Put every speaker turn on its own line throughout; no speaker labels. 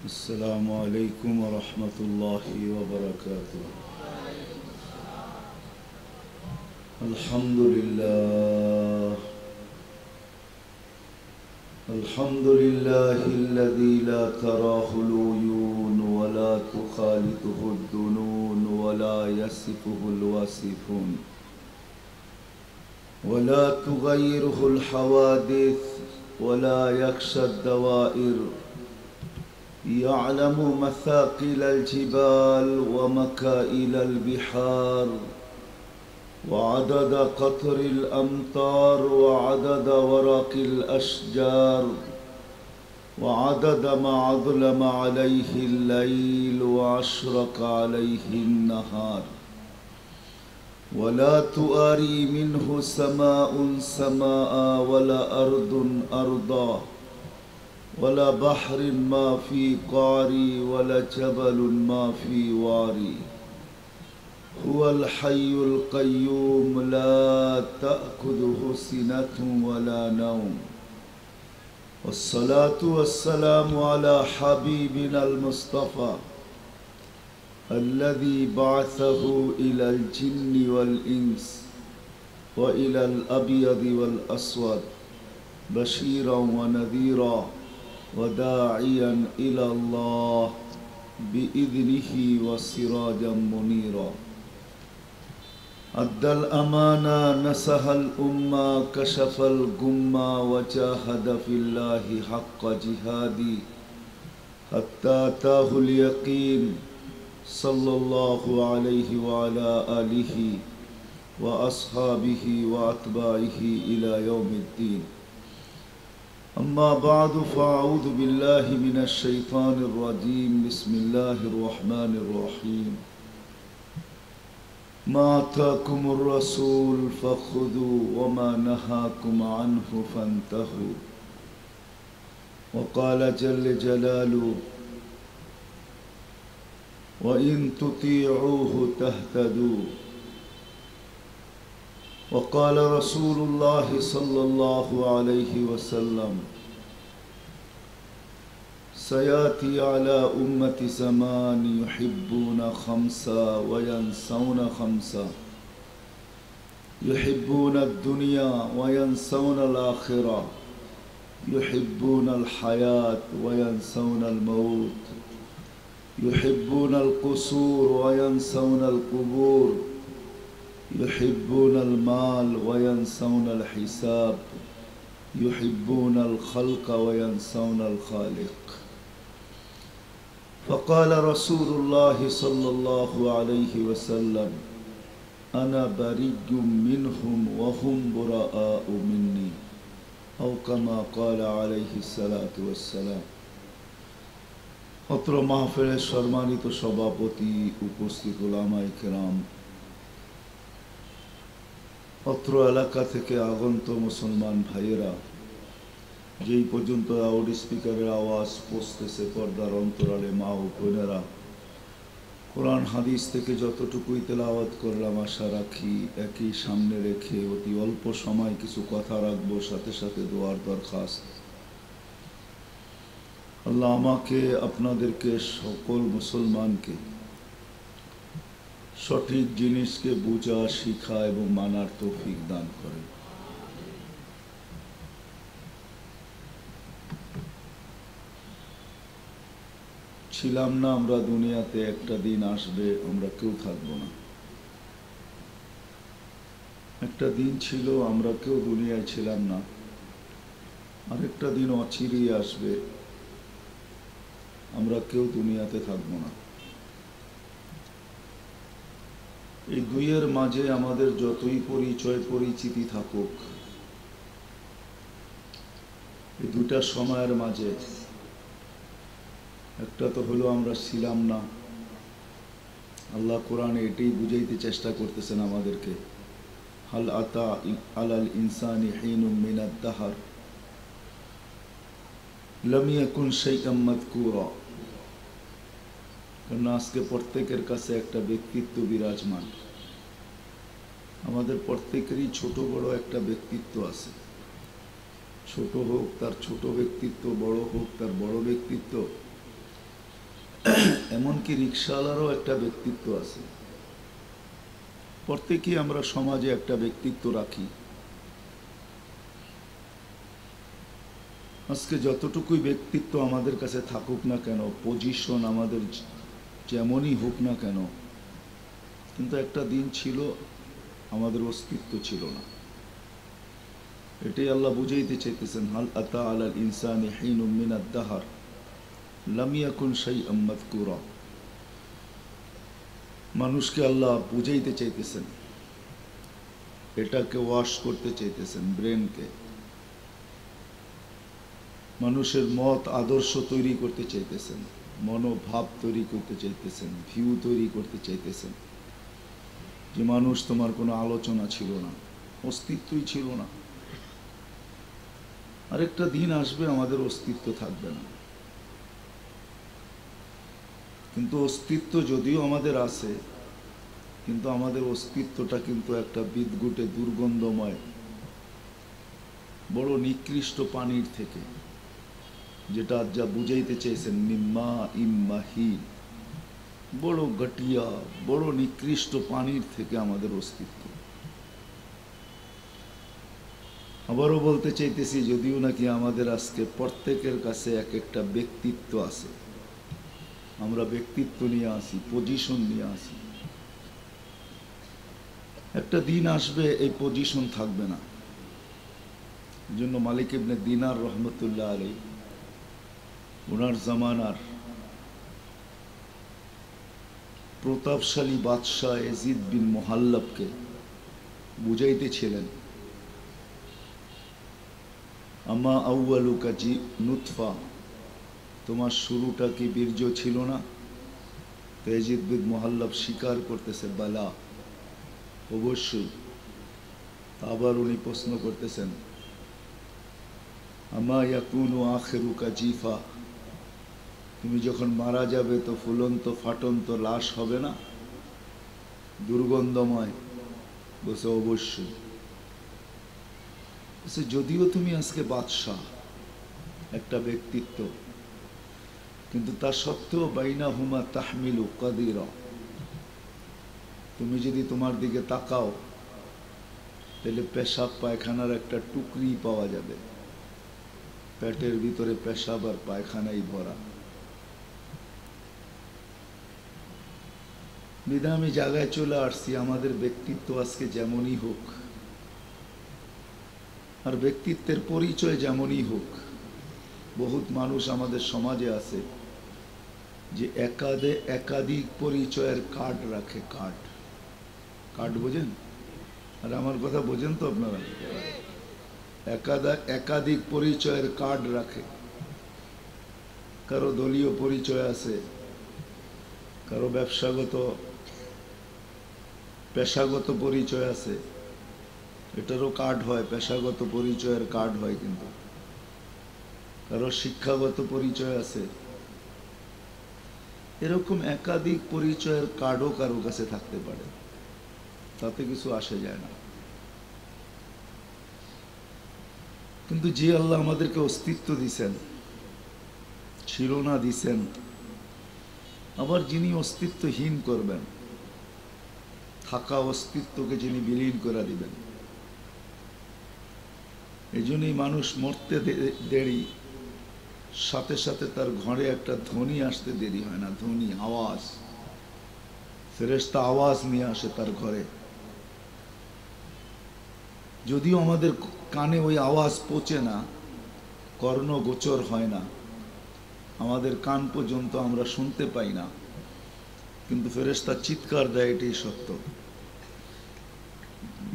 السلام عليكم ورحمة الله وبركاته. الحمد لله الذي لا تراه العيون ولا تخالطه الظنون ولا يصفه الواصفون ولا تغيره الحوادث ولا يخشى الدوائر، يعلم مثاقل الجبال ومكائل البحار وعدد قطر الأمطار وعدد ورق الأشجار وعدد ما أظلم عليه الليل وأشرق عليه النهار، ولا تواري منه سماء سماء ولا أرض أرضا ولا بحر ما في قاري ولا جبل ما في واري. هو الحي القيوم لا تأخذه سنة ولا نوم، والصلاة والسلام على حبيبنا المصطفى الذي بعثه إلى الجن والإنس وإلى الأبيض والأسود بشيرا ونذيرا وداعيا إلى الله بإذنه وسراجا منيرا. أدى الأمانة نصح الأمة كشف الغمة وجاهد في الله حق جهاده حتى أتاه اليقين صلى الله عليه وعلى آله وأصحابه وأتباعه إلى يوم الدين. أما بعد فأعوذ بالله من الشيطان الرجيم. بسم الله الرحمن الرحيم. ما آتاكم الرسول فخذوا وما نهاكم عنه فانتهوا. وقال جل جلاله: وإن تطيعوه تهتدوا. وقال رسول الله صلى الله عليه وسلم: سيأتي على أمة زمان يحبون خمسة وينسون خمسة، يحبون الدنيا وينسون الآخرة، يحبون الحياة وينسون الموت، يحبون القصور وينسون القبور، يحبون المال وينسون الحساب، يحبون الخلق وينسون الخالق. فقال رسول الله صلى الله عليه وسلم: أنا بريء منهم وهم براء مني، أو كما قال عليه الصلاة والسلام. অত্র মাহফিলের সম্মানিত সভাপতি, উপস্থিত উলামায়ে কেরাম, অত্র এলাকা থেকে আগন্ত মুসলমান ভাইয়েরা, যেই পর্যন্ত লাউড স্পিকারের আওয়াজ পৌঁছতেছে পর্দার অন্তরালে মা ও বোনেরা, কোরআন হাদিস থেকে যতটুকুই তেলাওয়াত করলাম আশা রাখি একই সামনে রেখে অতি অল্প সময় কিছু কথা রাখবো, সাথে সাথে দোয়ার দরখাস্ত। আল্লাহ আমাকে, আপনাদেরকে, সকল মুসলমানকে সঠিক জিনিসকে বোঝা, শিখা এবং মানার তৌফিক দান করেন। ছিলাম না আমরা দুনিয়াতে, একটা দিন আসবে আমরা কেউ থাকবো না। একটা দিন ছিল আমরা কেউ দুনিয়ায় ছিলাম না, আরেকটা দিন অচিরেই আসবে আমরা কেউ দুনিয়াতে থাকবো না। এই দুইয়ের মাঝে আমাদের যতই পরিচয় পরিচিতি থাকুক, এই দুটা সময়ের মাঝে একটা তো হলো আমরা ছিলাম না। আল্লাহ কোরআনে এটাই বুঝাইতে চেষ্টা করতেছেন আমাদেরকে, হাল আতা আলাল ইনসানি হিনুম মিনাদ দাহর লাম ইয়াকুন শাইআম মাযকুরা। কারণ আজকে প্রত্যেকের কাছে একটা ব্যক্তিত্ব বিরাজমান। আমাদের প্রত্যেকেরই ছোট বড় একটা ব্যক্তিত্ব আছে। ছোট হোক তার ছোট ব্যক্তিত্ব, বড় হোক তার বড় ব্যক্তিত্ব, এমনকি রিকশাওয়ালারও একটা ব্যক্তিত্ব আছে। প্রত্যেকেই আমরা সমাজে একটা ব্যক্তিত্ব রাখি। আজকে যতটুকুই ব্যক্তিত্ব আমাদের কাছে থাকুক না কেন, পজিশন আমাদের যেমনই হোক না কেন, কিন্তু একটা দিন ছিল আমাদের অস্তিত্ব ছিল না। এটাই আল্লাহ বুঝাইতে চাইতেছেন, হাল আতা আলাল ইনসানি হিনুম মিনাদ দাহর লাম ইয়াকুন শাইআম মাযকুরা। মানুষকে আল্লাহ বুঝাইতে চাইতেছেন, এটাকে ওয়াশ করতে চাইতেছেন, ব্রেনকে। মানুষের মত আদর্শ তৈরি করতে চাইতেছেন, মনোভাব তৈরি করতে চাইতেছেন, ভিউ তৈরি করতে চাইতেছেন। যে মানুষ, তোমার কোনো আলোচনা ছিল না, অস্তিত্বই ছিল না। আরেকটা দিন আসবে আমাদের অস্তিত্ব থাকবে না। কিন্তু অস্তিত্ব যদিও আমাদের আছে, কিন্তু আমাদের অস্তিত্বটা কিন্তু একটা বিদঘুটে দুর্গন্ধময় বড় নিকৃষ্ট পানির থেকে, যেটা যা বুঝাইতে চেয়েছেন মিম্মা ইম্মাহি, বড় গটিয়া বড় নিকৃষ্ট পানির থেকে আমাদের অস্তিত্ব। আবারও বলতে চাইতেছি, যদিও নাকি আমাদের আজকে প্রত্যেকের কাছে এক একটা ব্যক্তিত্ব আছে, আমরা ব্যক্তিত্ব নিয়ে আসি, পজিশন নিয়ে আসি। একটা দিন আসবে এই পজিশন থাকবে না। এই জন্য মালিক ইবনে দিনার রহমতুল্লাহ আলাইহি ওনার জামানার প্রতাপশালী বাদশাহ ইয়াজিদ বিন মুহাল্লাবকে বুঝাইতেছিলেন, আমা আউয়ালুকা জি নুতফা, তোমার শুরুটা কি বীর্য ছিল না? তো ইয়াজিদ বিন মুহাল্লাব স্বীকার করতেছে, বালা, অবশ্যই। আবার উনি প্রশ্ন করতেছেন, আমা ইয়াকুনু আখিরুকা জিফা, তুমি যখন মারা যাবে তো ফুলন্ত ফাটন্ত লাশ হবে না, দুর্গন্ধময়? বলছে অবশ্যই। যদিও তুমি আজকে বাদশাহ, একটা ব্যক্তিত্ব, কিন্তু তা সত্ত্বেও বাইনাহুমা তাহমিলু কাদিরা, তুমি যদি তোমার দিকে তাকাও তাহলে পেশাব পায়খানার একটা টুকরি পাওয়া যাবে, পেটের ভিতরে পেশাব আর পায়খানাই ভরা। বিধা আমি জায়গায় চলে আসছি, আমাদের ব্যক্তিত্ব আজকে যেমনই হোক, আর ব্যক্তিত্বের পরিচয় যেমনই হোক, বহুত মানুষ আমাদের সমাজে আছে যে একাধিক পরিচয়ের কার্ড রাখে। কার্ড বোঝেন? আর আমার কথা বোঝেন তো আপনারা? একাধিক পরিচয়ের কার্ড রাখে। কারো দলীয় পরিচয় আছে, কারো পেশাগত পরিচয় আছে, এটারও কার্ড হয়, পেশাগত পরিচয়ের কার্ড হয়। কিন্তু কারো শিক্ষাগত পরিচয় আছে। এরকম একাধিক পরিচয়ের কার্ডও কারো কাছে থাকতে পারে, তাতে কিছু আসে যায় না। কিন্তু যে আল্লাহ আমাদেরকে অস্তিত্ব দিছেন, ছিল না দিছেন, আবার যিনি অস্তিত্বহীন করবেন, থাকা অস্তিত্বকে যিনি বিলীন করে দিবেন, এই জন্যই মানুষ মরতে দেরি, সাথে সাথে তার ঘরে একটা ধ্বনি আসতে দেরি হয় না। ধ্বনি, আওয়াজ, ফেরেশতা আওয়াজ নিয়ে আসে তার ঘরে। যদিও আমাদের কানে ওই আওয়াজ পৌঁছে না, কর্ণগোচর হয় না, আমাদের কান পর্যন্ত আমরা শুনতে পাই না, কিন্তু ফেরেশতা চিৎকার দেয়, এটাই সত্য।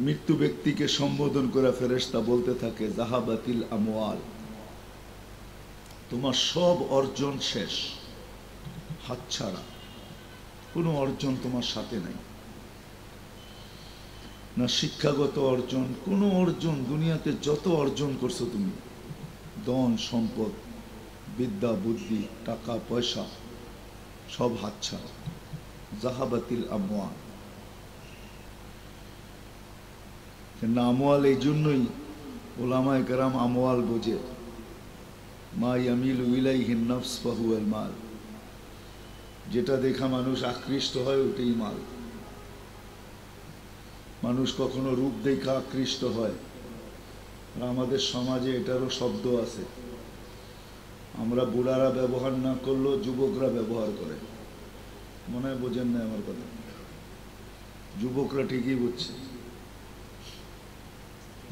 মৃত্যু ব্যক্তিকে সম্বোধন করে ফেরেশতা বলতে থাকে, জাহাবাতিল আমওয়াল, তোমার সব অর্জন শেষ, হাতছাড়া, কোনো অর্জন তোমার সাথে নাই। না শিক্ষাগত অর্জন, কোনো অর্জন, দুনিয়াতে যত অর্জন করছো তুমি, ধন সম্পদ, বিদ্যা বুদ্ধি, টাকা পয়সা, সব হাতছাড়া, জাহাবাতিল আমওয়াল। না, আমওয়াল এই জন্যই ওলামায়ে কেরাম আমওয়াল বোঝে, মা ইয়ামিলু ইলাইহি নফস ফাহুয়াল মাল। যেটা দেখা মানুষ আকৃষ্ট হয় ওটাই মাল। মানুষ কখনো রূপ দেখা আকৃষ্ট হয়, আর আমাদের সমাজে এটারও শব্দ আছে। আমরা বুড়ারা ব্যবহার না করলেও যুবকরা ব্যবহার করে। মনে হয় বোঝেন না আমার কথা? যুবকরা ঠিকই বুঝছে,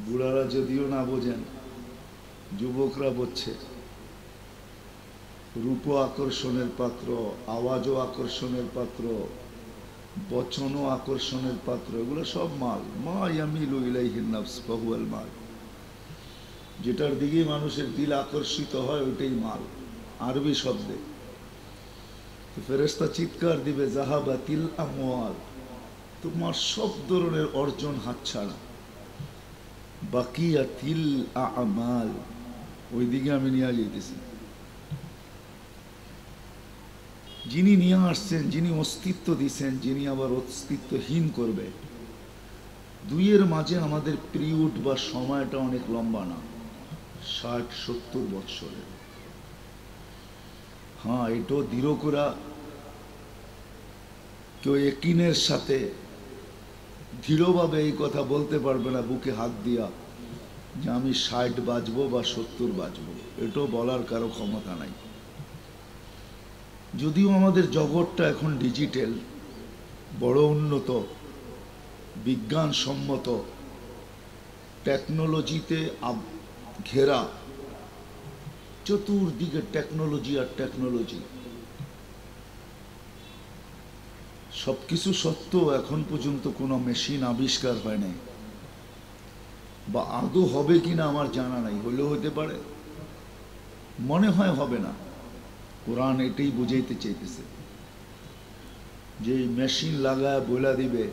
বুড়ারা যদিও না বোঝেন, যুবকরা বুঝছে। রূপ আকর্ষণের পাত্র, আওয়াজও আকর্ষণের পাত্র, বচনও আকর্ষণের পাত্র, এগুলো সব মাল। মা ইয়ামিলু ইলাইহিন নাফস ফাহুয়াল মাল। যেটার দিকে মানুষের দিল আকর্ষিত হয় ওইটাই মাল, আরবি শব্দে। তো ফেরেশতা চিৎকার দিবে জাহাবাতিল আমওয়াল, তোমার সব ধরনের অর্জন হাতছাড়া। বাকিয়াতিল আমাল, ওইদিকে আমি নিয়ে যেতেছি। যিনি নিয়ে আসছেন, যিনি অস্তিত্ব দিচ্ছেন, যিনি আবার অস্তিত্বহীন করবে, দুইয়ের মাঝে আমাদের পিরিয়ড বা সময়টা অনেক লম্বা না, 60-70 বৎসরের। হ্যাঁ, এটাও দৃঢ় করা কেউ একিনের সাথে দৃঢ়ভাবে এই কথা বলতে পারবে না বুকে হাত দিয়া যে আমি 60 বাঁচবো বা 70 বাঁচবো, এটাও বলার কারো ক্ষমতা নাই। যদিও আমাদের জগৎটা এখন ডিজিটাল, বড় উন্নত, বিজ্ঞানসম্মত, টেকনোলজিতে ঘেরা, চতুর্দিকে টেকনোলজি আর টেকনোলজি। সবকিছু সত্ত্বেও এখন পর্যন্ত কোনো মেশিন আবিষ্কার হয় নাই, বা আদৌ হবে কিনা আমার জানা নাই। হলেও হতে পারে, মনে হয় হবে না। কোরআন এটাই বুঝাইতে চাইতেছে যে মেশিন লাগায় বলে দিবে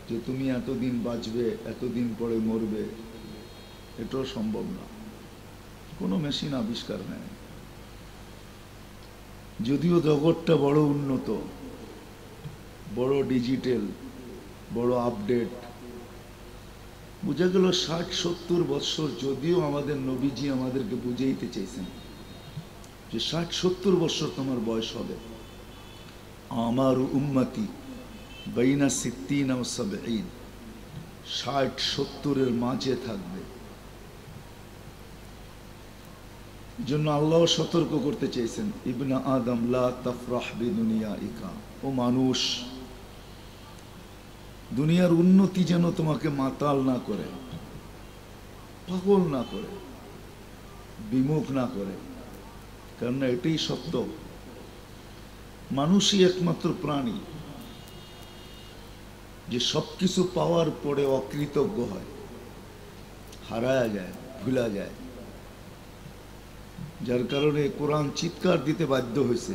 যে তুমি এতদিন বাঁচবে, এতদিন পরে মরবে, এটাও সম্ভব না। কোনো মেশিন আবিষ্কার হয় না। যদিও জগৎটা বড় উন্নত, বড় ডিজিটাল, বড় আপডেট, বুঝা গেল 60-70 বৎসর। যদিও আমাদের নবীজি আমাদেরকে বুঝাইতে চাইছেন যে 60-70 বৎসর তোমার বয়স হবে। আমার উম্মতি বাইনা 60 ও 70, 60-70-এর মাঝে থাকবে। জন্য আল্লাহ সতর্ক করতে চাইছেন, ইবনা আদম লা তাফরাহ বিদুনিয়াইকা, ও মানুষ, দুনিয়ার উন্নতি যেন তোমাকে মাতাল না করে, পাগল না করে, বিমুখ না করে। কেননা এটাই সত্য, মানুষই একমাত্র প্রাণী যে সবকিছু পাওয়ার পরে অকৃতজ্ঞ হয়, হারায়া যায়, ভুলা যায়। যার কারণে কোরআন চিৎকার দিতে বাধ্য হয়েছে,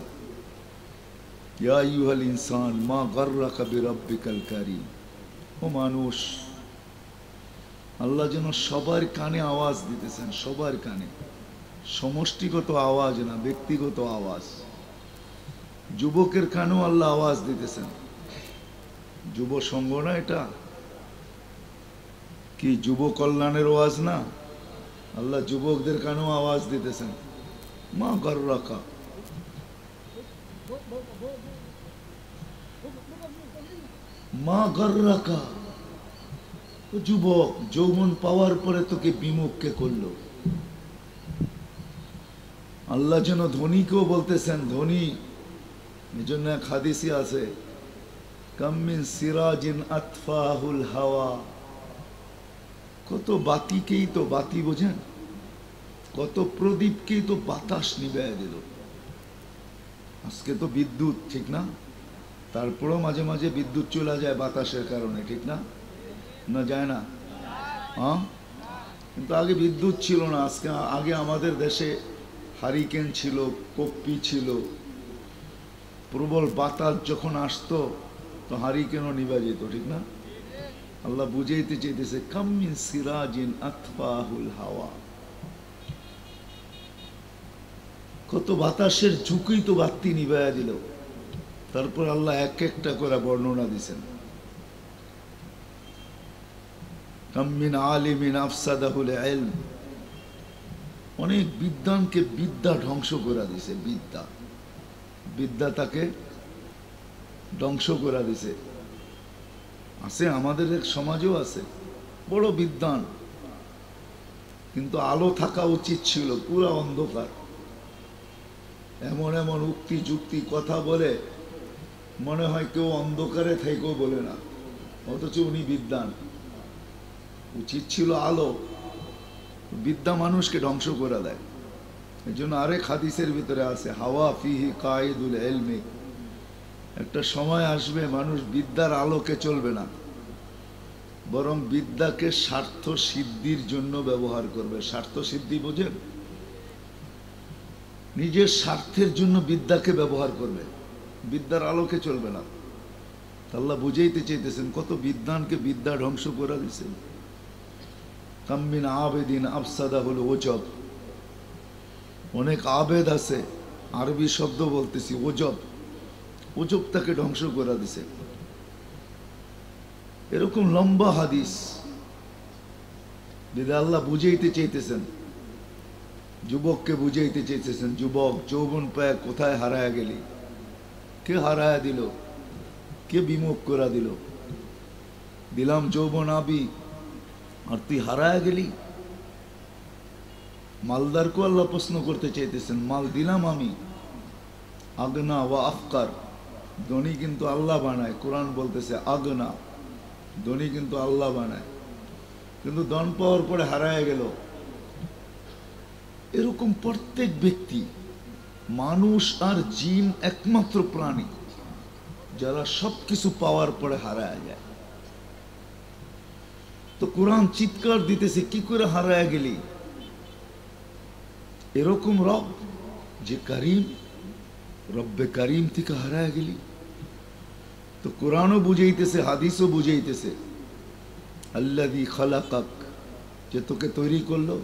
ইয়া আইয়ুহাল ইনসান মা গাররাকা বিরাব্বিকাল কারীম। ও মানুষ, আল্লাহ যেন সবার কানে আওয়াজ দিতেছেন, সবার কানে, সমষ্টিগত আওয়াজ না, ব্যক্তিগত আওয়াজ। যুবকের কানেও আল্লাহ আওয়াজ দিতেছেন। যুব সংঘ না এটা, কি যুব কল্যাণের আওয়াজ না? আল্লাহ যুবকদের কানেও আওয়াজ দিতেছেন, মা গাররাকা, মা গাররাকা। যুবক, যৌবন পাওয়ার পরে তোকে বিমুখ কে করলো? আল্লাহ যেন ধনীকেও বলতেছেন, ধনী, এজন্য এক হাদিসে আছে, কাম মিন সিরাজিন আতফাহুল হাওয়া, কত বাতিকেই তো, বাতি বোঝেন, কত প্রদীপকেই তো বাতাস নিভাইয়া দিল। আজকে তো বিদ্যুৎ, ঠিক না? তারপরেও মাঝে মাঝে বিদ্যুৎ চলে যায় বাতাসের কারণে, ঠিক না? না যায় না? হ্যাঁ, কিন্তু আগে বিদ্যুৎ ছিল না। আগে আমাদের দেশে হারিকেন ছিল, কপ্পি ছিল। প্রবল বাতাস যখন আসতো তো হারিকেনও নিভা যেত, ঠিক না? আল্লাহ বুঝাইতে চাইতেছে, কাম মিন সিরাজিন আতফাহুল হাওয়া, কত বাতাসের ঝুঁকি তো বাতি নিভাইয়া দিল। তারপর আল্লাহ এক একটা করে বর্ণনা দিছেন, কাম মিন আলিমিন আফসাদাহুল ইলম, অনেক বিদ্বানকে বিদ্যা ধ্বংস করে দিছে। বিদ্যা, বিদ্যা তাকে ধ্বংস করে দিছে। আছে, আমাদের এক সমাজেও আছে বড় বিদ্বান, কিন্তু আলো থাকা উচিত ছিল, পুরা অন্ধকার। এমন এমন উক্তি যুক্তি কথা বলে মনে হয় কেউ অন্ধকারে থেকেও বলে না, অথচ উনি বিদ্বান। উচিত ছিল আলো। বিদ্যা মানুষকে ধ্বংস করে দেয়। এই জন্য আরেক হাদিসের ভিতরে আছে, হাওয়া ফিহি কায়েদুল ইলমি। একটা সময় আসবে মানুষ বিদ্যার আলোকে চলবে না, বরং বিদ্যাকে স্বার্থ সিদ্ধির জন্য ব্যবহার করবে। স্বার্থ সিদ্ধি বোঝেন? নিজের স্বার্থের জন্য বিদ্যাকে ব্যবহার করবে, বিদ্যার আলোকে চলবে না। আল্লাহ বুঝাইতে চাইতেছেন, কত বিদ্বানকে বিদ্যা ধ্বংস করে দিয়েছেন। কাম্মিন আবেদিন আফসাদা হলো ওজব। অনেক আবেদ আছে, আরবি শব্দ বলতেছি, ওজব। ওজব তাকে ধ্বংস করে দিছে। এরকম লম্বা হাদিস যদি আল্লাহ বুঝাইতে চাইতেছেন, যুবককে বুঝাইতে চাইতেছেন, যুবক যৌবন পায় কোথায় হারায় গেলি? কে হারায় দিল? কে বিমুখ করে দিল? দিলাম যৌবন আবি, আর তুই হারায় গেলি। মালদারকে আল্লাহ প্রশ্ন করতে চাইতেছেন, মাল দিলাম আমি। আগনা ওয়া আফকার, ধনী কিন্তু আল্লাহ বানায়। কোরআন বলতেছে আগনা, ধনী কিন্তু আল্লাহ বানায়, কিন্তু ধন পাওয়ার পরে হারায় গেল। এরকম প্রত্যেক ব্যক্তি, মানুষ আর জিন একমাত্র প্রাণী যারা সবকিছু পাওয়ার পরে হারায় যায়। তো কোরআন চিৎকার দিতেছে, কি করে হারায় গেলি? এরকম রব যে করিম, রব্বে করিম থেকে হারায় গেলি। তো কোরআনও বুঝাইতেছে, হাদিসও বুঝাইতেছে, আল্লাযী খালাকাক, যে তোকে তৈরি করলো,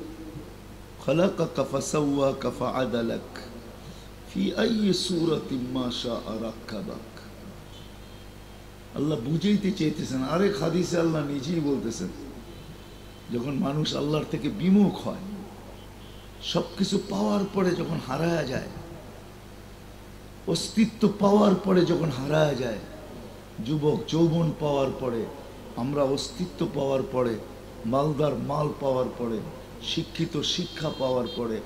খালাকাকা ফাসাওয়াকা ফাআদালাক ফি আইয়ি সূরাতিন মা শাআ রাক্কাবাক। আল্লাহ বুঝাইতে চাইতেছেন। আরেক হাদিসে আল্লাহ নিজেই বলতেছেন, যখন মানুষ আল্লাহর থেকে বিমুখ হয়, সবকিছু পাওয়ার পরে যখন হারায় যায়, অস্তিত্ব পাওয়ার পরে যখন হারায় যায়, যুবক যৌবন পাওয়ার পরে, আমরা অস্তিত্ব পাওয়ার পরে, মালদার মাল পাওয়ার পরে, শিক্ষিত শিক্ষা পাওয়ার পরে,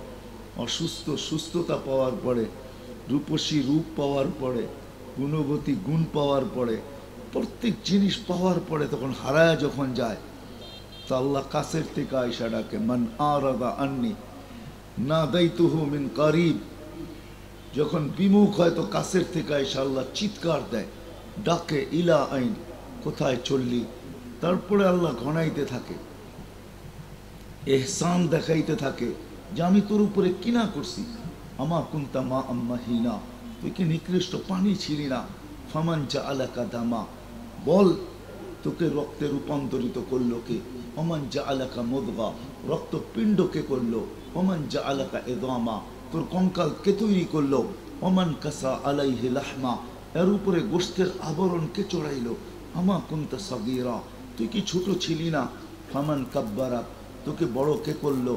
অসুস্থ সুস্থতা পাওয়ার পরে, রূপসী রূপ পাওয়ার পরে, গুণবতী গুণ পাওয়ার পরে, প্রত্যেক জিনিস পাওয়ার পরে তখন হারায় যখন যায়, তো আল্লাহ কাছের থেকে আয়সা ডাকে, মান আরাদা আন্নি নাদাইতুহু মিন কারিব। যখন বিমুখ হয় তো কাছের থেকে আয়সা আল্লাহ চিৎকার দেয়, ডাকে, ইলা আইন, কোথায় চললি? তারপরে আল্লাহ ঘনাইতে থাকে, এহসান দেখাইতে থাকে যে আমি তোর উপরে কি না করছি। আমা কুনতা মা আম্মাহিনা, তুই কি নিকৃষ্ট পানি ছিলি না? ফামান জাআলাকা দামা, বল তোকে রক্তে রূপান্তরিত করলো কে? ওমান জাআলাকা মুদগা, রক্তপিণ্ড কে করলো? ওমান জাআলাকা ইদামা, তোর কঙ্কাল কে তৈরি করলো? ওমান কাসা আলাইহি লাহমা, এর উপরে গোশতের আবরণ কে চড়াইলো? আমা কুনতা সাগীরা, তুই কি ছোট ছিলি না? ফামান কাব্বারা, তোকে বড় কে করলো?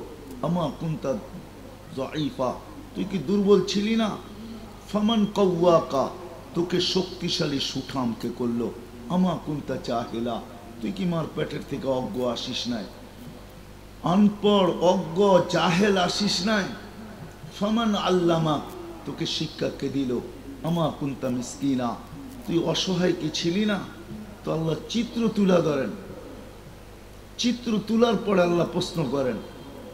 আমা কুনতা যায়ীফা, তুই কি দুর্বল ছিলি না? ফামান কাওয়াকা, তোকে শক্তিশালী সুঠাম কে করলো? আমা কুনতা জাহিলা, তুই কি মার পেটের থেকে অজ্ঞ আসিস নাই? অনপড় অজ্ঞ জাহেল আসিস নাই? ফামান আল্লামা, তোকে শিক্ষা কে দিল? আমা কুনতা মিসকিনা, তুই অসহায় কি ছিলি না? তো আল্লাহ চিত্র তুলা ধরেন, চিত্র তুলার পরে আল্লাহ প্রশ্ন করেন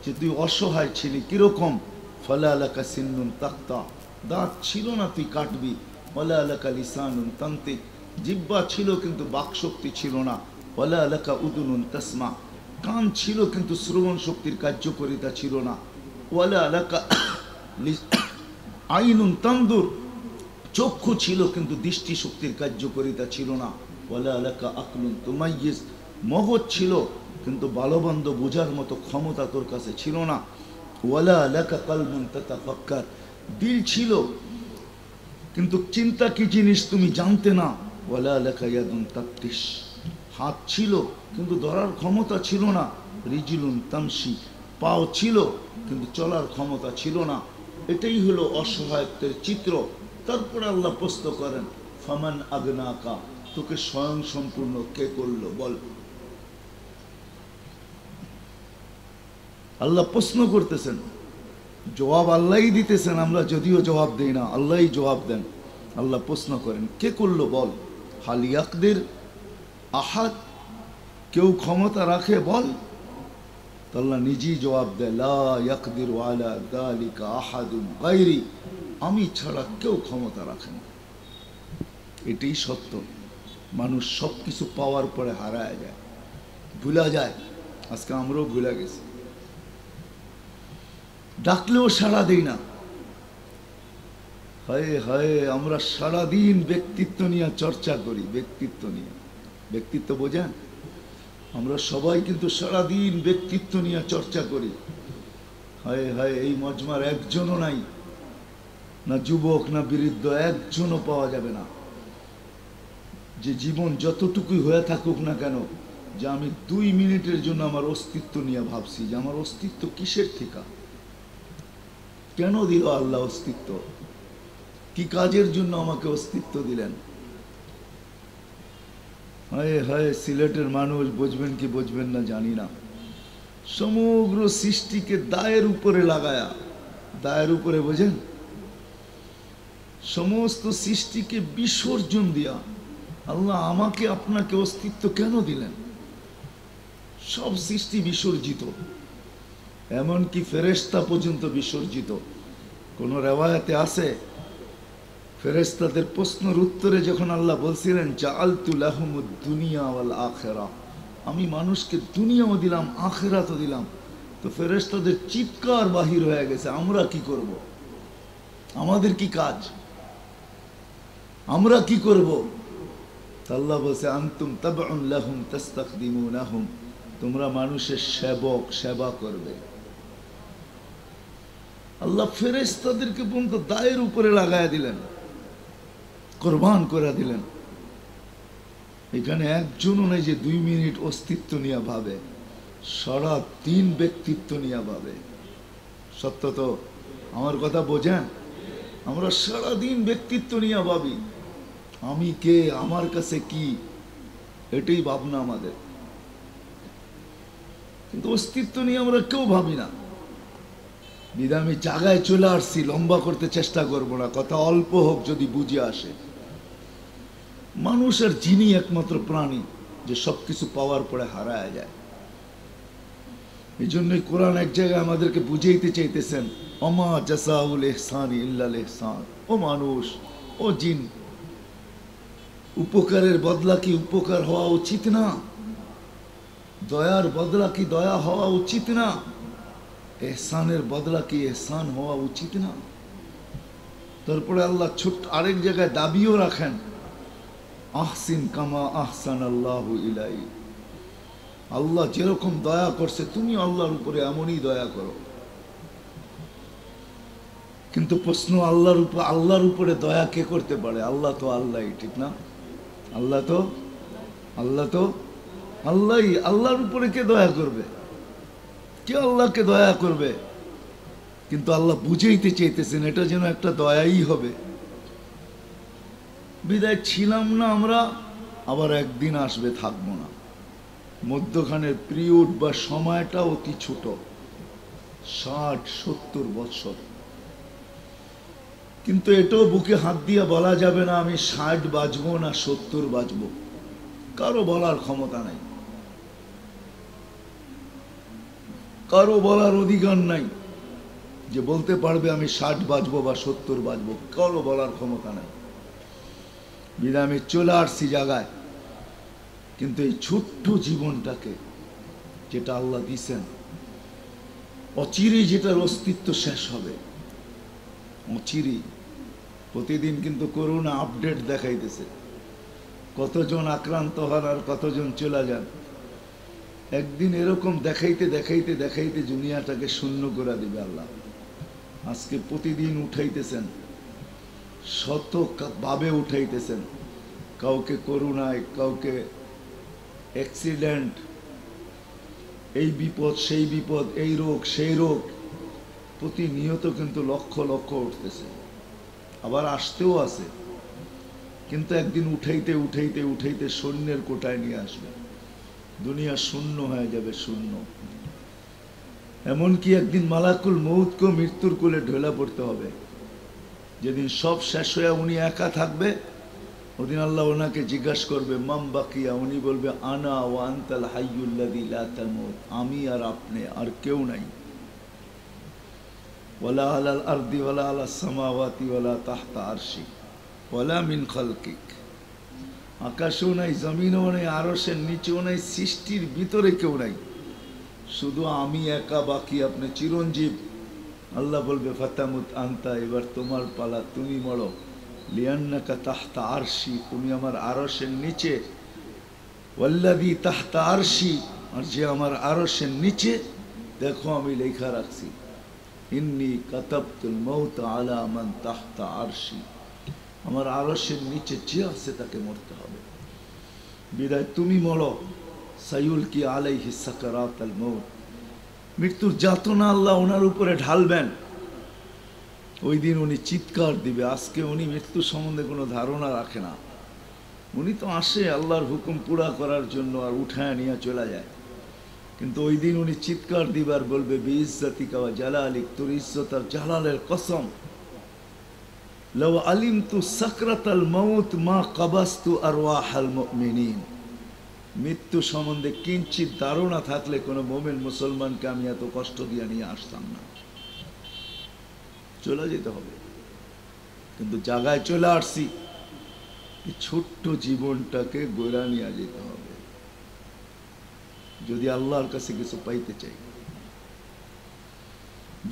যে তুই অসহায় ছিলি কিরকম? ফালা লাকা সিন্নুন তাক্তা, দাঁত ছিল না তুই কাটবি। ওয়ালা লাকা লিসানুন তান্তিক, জিহ্বা ছিল কিন্তু বাকশক্তি ছিল না। ওয়ালা লাকা উদুনুন তাসমা, কান ছিল কিন্তু শ্রবণ শক্তির কার্যকারিতা ছিল না। ওয়ালা লাকা আইনুন তানদুর, চক্ষু ছিল কিন্তু দৃষ্টি শক্তির কার্যকারিতা ছিল না। ওয়ালা লাকা আকলুন তুমাইয়িজ, মগজ ছিল কিন্তু ভালোমন্দ বোঝার মতো ক্ষমতা তোর কাছে ছিল না। ওয়ালা লাকা কলবুন তাতাফাক্কার, দিল ছিল কিন্তু চিন্তা কি জিনিস তুমি জানতে না। ওয়ালা লাকা ইয়াদুন তাবতিশ, হাত ছিল কিন্তু ধরার ক্ষমতা ছিল না। রিজলুন তামশি, পাও ছিল কিন্তু চলার ক্ষমতা ছিল না। এটাই হলো অসহায়ত্বের চিত্র। তারপরে আল্লাহ প্রশ্ন করেন ফামান আগনাকা, তোকে স্বয়ং সম্পূর্ণ কে করলো বল। আল্লাহ প্রশ্ন করতেছেন, জবাব আল্লাহই দিতেছেন, আমরা যদিও জবাব দেই না, আল্লাহই জবাব দেন। আল্লাহ প্রশ্ন করেন কে করলো বল। হাল ইয়াকদির আহাদ, কেউ ক্ষমতা রাখে বল। আল্লাহ নিজেই জবাব দেয় লা ইয়াকদিরু আলা যালিকা আহাদুন গায়রি, আমি ছাড়া কেউ ক্ষমতা রাখে না। এটাই সত্য। মানুষ সব কিছু পাওয়ার পরে হারায় যায়, ভুলা যায়। আজকে আমরাও ভুলে গেছি, ডাকলেও সাড়া দেই না। হায় হায়, আমরা সারাদিন ব্যক্তিত্ব নিয়ে চর্চা করি, ব্যক্তিত্ব নিয়ে। ব্যক্তিত্ব বোঝেন? আমরা সবাই কিন্তু সারাদিন ব্যক্তিত্ব নিয়ে চর্চা করি। হায় হায়, এই মজমার একজনও নাই, না যুবক না বৃদ্ধ, একজনও পাওয়া যাবে না যে জীবন যতটুকুই হয়ে থাকুক না কেন, যে আমি 2 মিনিটের জন্য আমার অস্তিত্ব নিয়ে ভাবছি যে আমার অস্তিত্ব কিসের ঠিকা, কেন দিল আল্লাহ অস্তিত্ব, কি কাজের জন্য আমাকে অস্তিত্ব দিলেন। হায় হায়, সিলেটের মানুষ বুঝবেন কি বুঝবেন না জানি না, সমগ্র সৃষ্টিকে দায়ের উপরে লাগায়া, দায়ের উপরে বোঝেন, সমস্ত সৃষ্টিকে বিসর্জন দিয়া আল্লাহ আমাকে আপনাকে অস্তিত্ব কেন দিলেন। সব সৃষ্টি বিসর্জিত, এমনকি ফেরেশতা পর্যন্ত বিসর্জিত। কোন রেওয়ায়াতে আছে ফেরেশতাদের প্রশ্নের উত্তরে যখন আল্লাহ বলছিলেন জাআলতু লাহুমুদ দুনিয়া ওয়াল আখিরা, আমি মানুষকে দুনিয়াও দিলাম আখিরাতও দিলাম, তো ফেরেশতাদের চিৎকার বাহির হয়ে গেছে, আমরা কি করব, আমাদের কি কাজ, আমরা কি করব। আল্লাহ বলছে আনতুম তাবউন লাহুম তাস্তাখদিমুনাহুম, তোমরা মানুষের সেবক, সেবা করবে। আল্লাহ ফেরেশতাদেরকে পর্যন্ত দায়ের উপরে লাগায়া দিলেন, কোরবান করে দিলেন। এখানে একজনও নেই যে 2 মিনিট অস্তিত্ব নিয়ে ভাবে, সারা দিন ব্যক্তিত্ব নিয়ে ভাবে। সত্য তো? আমার কথা বোঝেন? আমরা সারাদিন ব্যক্তিত্ব নিয়ে ভাবি, আমি কে, আমার কাছে কি, এটাই ভাবনা আমাদের। কিন্তু অস্তিত্ব নিয়ে আমরা কেউ ভাবি না। বিধায় আমি জায়গায় চলে আসছি, লম্বা করতে চেষ্টা করব না, কথা অল্প হোক যদি বুঝে আসে। মানুষ আর জিনি একমাত্র প্রাণী যে সবকিছু পাওয়ার পরে হারায় যায়। এই জন্যই কোরআন এক জায়গায় আমাদেরকে বুঝাইতে চাইতেছেন ওমা জাযাউল ইহসানি ইল্লাল ইহসান। ও মানুষ, ও জিন, উপকারের বদলা কি উপকার হওয়া উচিত না? দয়ার বদলা কি দয়া হওয়া উচিত না? এহসানের বদলা কি এহসান হওয়া উচিত না? তারপরে আল্লাহ ছোট্ট আরেক জায়গায় দাবিও রাখেন আহসিন কামা আহসান আল্লাহু ইলাই, আল্লাহ যেরকম দয়া করছে তুমি আল্লাহর উপরে এমনই দয়া করো। কিন্তু প্রশ্ন, আল্লাহর উপরে দয়া কে করতে পারে? আল্লাহ তো আল্লাহই, ঠিক না? আল্লাহ তো আল্লাহই। আল্লাহর উপরে কে দয়া করবে? কে আল্লাহকে দয়া করবে? কিন্তু আল্লাহ বুঝাইতে চাইতেছেন এটা যেন একটা দয়াই হবে। বিদায় ছিলাম না আমরা, আবার একদিন আসবে থাকবো না। মধ্যখানের পিরিয়ড বা সময়টা অতি ছোট, 60-70 বছর। কিন্তু এটাও বুকে হাত দিয়ে বলা যাবে না আমি 60 বাঁচবো না 70 বাঁচবো, কারো বলার ক্ষমতা নাই, কারো বলার অধিকার নাই যে বলতে পারবে আমি 60 বাঁচবো বা 70 বাঁচবো, কারো বলার ক্ষমতা নাই। বিদায় আমি চলে আসছি জায়গায়, কিন্তু এই ছোট্ট জীবনটাকে যেটা আল্লাহ দিছেন, অচিরেই যেটার অস্তিত্ব শেষ হবে, অচিরেই। প্রতিদিন কিন্তু করোনা আপডেট দেখাইতেছে, কতজন আক্রান্ত হন আর কতজন চলে যান। একদিন এরকম দেখাইতে দেখাইতে দেখাইতে দুনিয়াটাকে শূন্য করে দিবে আল্লাহ। আজকে প্রতিদিন উঠাইতেছেন, শত ভাবে উঠাইতেছেন, কাউকে করোনায়, কাউকে অ্যাক্সিডেন্ট, এই বিপদ সেই বিপদ, এই রোগ সেই রোগ, প্রতিনিয়ত কিন্তু লক্ষ লক্ষ উঠতেছে। আবার আসতেও আছে, কিন্তু একদিন উঠাইতে উঠাইতে উঠাইতে শূন্যের কোটায় নিয়ে আসবে, দুনিয়া শূন্য হয়ে যাবে, শূন্য। এমনকি একদিন মালাকুল মউতকেও মৃত্যুর কোলে ঢেলা পড়তে হবে। যেদিন সব শেষ হয়ে উনি একা থাকবে, ওদিন আল্লাহ ওনাকে জিজ্ঞাসা করবে মাম বাকিয়া, উনি বলবে আনা ওয়া আনতাল হাইয়ুল্লাযী লা তামুত, আমি আর আপনি, আর কেউ নাই। ওয়ালা আলাল আরদি ওয়ালা আলাস সামাওয়াতি ওয়ালা তাহতা আরশি ওয়ালা মিন খালকিক, আকাশেও নাই, জমিনেও নাই, আরশের নিচেও নাই, সৃষ্টির ভিতরে কেউ নাই, শুধু আমি একা বাকি, আপনি চিরঞ্জীব। আল্লাহ বলবে ফাতামুত আনতা, এবার তোমার পালা, তুমি মরো। লিয়ান্নাকা তাহতা আরশি, তুমি আমার আরশের নিচে। ওয়াল্লাযী তাহতা আরশি, আর যে আমার আরশের নিচে, দেখো আমি লেখা রাখছি ইন্নী কাতাবতুল মাউত আলা মান তাহতা আরশি, আমার আরশের নিচে যে আছে তাকে মরতে হবে। বিদায় তুমি মরো। সায়ুলকি আলাইহি সাকারাতাল মাউত, মৃত্যুর যাতনা আল্লাহ ওনার উপরে ঢালবেন। ওই দিন উনি চিৎকার দিবে। আজকে উনি মৃত্যু সম্বন্ধে কোনো ধারণা রাখে না, উনি তো আসে আল্লাহর হুকুম পুরা করার জন্য আর উঠায় নিয়ে চলে যায়। কিন্তু ওই দিন উনি চিৎকার দিবার বলবে বিইজ্জাতিকা ওয়া জালালিক, তোর ইজ্জত আর জালালের কসম, লাউ আলিমতু সাকরাতাল মাউত মা কাবাস্তু আরওয়াহাল মুমিনিন, মৃত্যু সম্বন্ধে কিঞ্চিত ধারণা থাকলে কোনো মোমেন মুসলমানকে আমি এত কষ্ট দিয়ে নিয়ে আসতাম না। চলে যেতে হবে, কিন্তু জায়গায় চলে আসছি, ছোট্ট জীবনটাকে গোড়া নিয়ে যেতে হবে যদি আল্লাহর কাছে কিছু পাইতে চাই।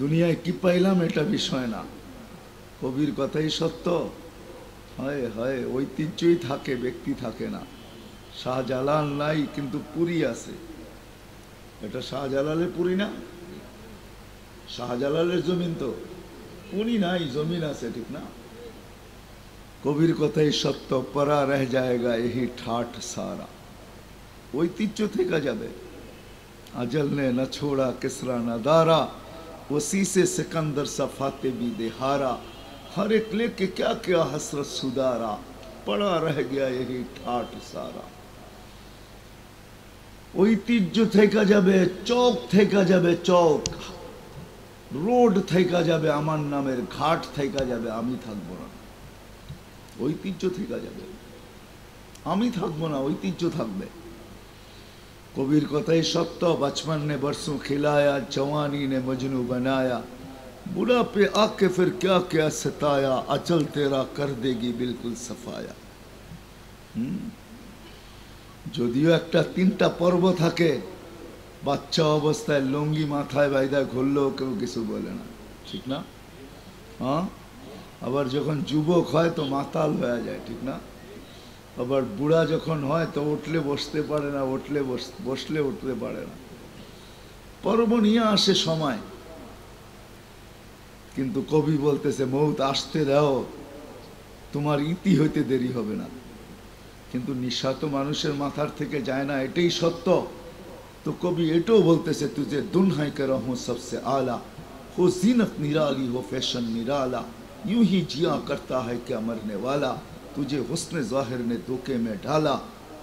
দুনিয়ায় কি পাইলাম এটা বিষয় না, কবির কথাই সত্য। হয় হয় ঐতিহ্যই থাকে, ব্যক্তি থাকে না। শাহজালাল নাই কিন্তু পুরী আছে, এটা শাহজালালের পুরী না? শাহজালালের জমিন তো, পুরী নাই, জমিন আছে, ঠিক না? কবির কথাই সত্য, পরা রহ যায়গা यही ঠাঠ সারা, ঐতিহ্য থেকে যাবে। अजल ने न छोड़ा किसरा न दारा, उसी से सिकंदर सा फाते भी दे हारा, हर एक लेके क्या क्या हसरत सुधारा, पड़ा रह गया यही ठाठ सारा। ঐতিহ্য থেকে যাবে, চৌক থেকে যাবে, চৌক রোড থেকে যাবে, আমার নামের ঘাট থেকে যাবে, আমি থাকবো না। ঐতিহ্য থেকে যাবে, আমি থাকবো না, ঐতিহ্য থাকবে। कबीर कतई सत्य, बचपन ने बरसों खिलाया, जवानी ने मजनू बनाया, बुढ़ापे आके फिर क्या क्या सताया, अचल तेरा कर देगी बिल्कुल सफाया। যদিও একটা তিনটা পর্ব থাকে, বাচ্চা অবস্থায় লুঙ্গি মাথায় বাইদা ঘুরলেও কেউ কিছু বলে না, ঠিক না? হ্যাঁ, আবার যখন যুবক হয় তো মাতাল হয়ে যায়, ঠিক না? আবার বুড়া যখন হয় তো উঠলে বসতে পারে না, উঠলে বসলে উঠতে পারে না। পর্ব নিয়ে আসে সময়, কিন্তু কবি বলতেছে মৌত আসতে দাও, তোমার ইতি হইতে দেরি হবে না। কিন্তু নিশা তো মানুষের মাথার থেকে যায় না, এটাই সত্য। তো কবি এটাও বলতেছে তুঝে দুনহাই কে রহूं सबसे आला, हो जीनत निराली हो फैशन निराला, यूं ही जिया करता है क्या मरने वाला, तुझे हुस्न ज़ाहिर ने धोखे में डाला,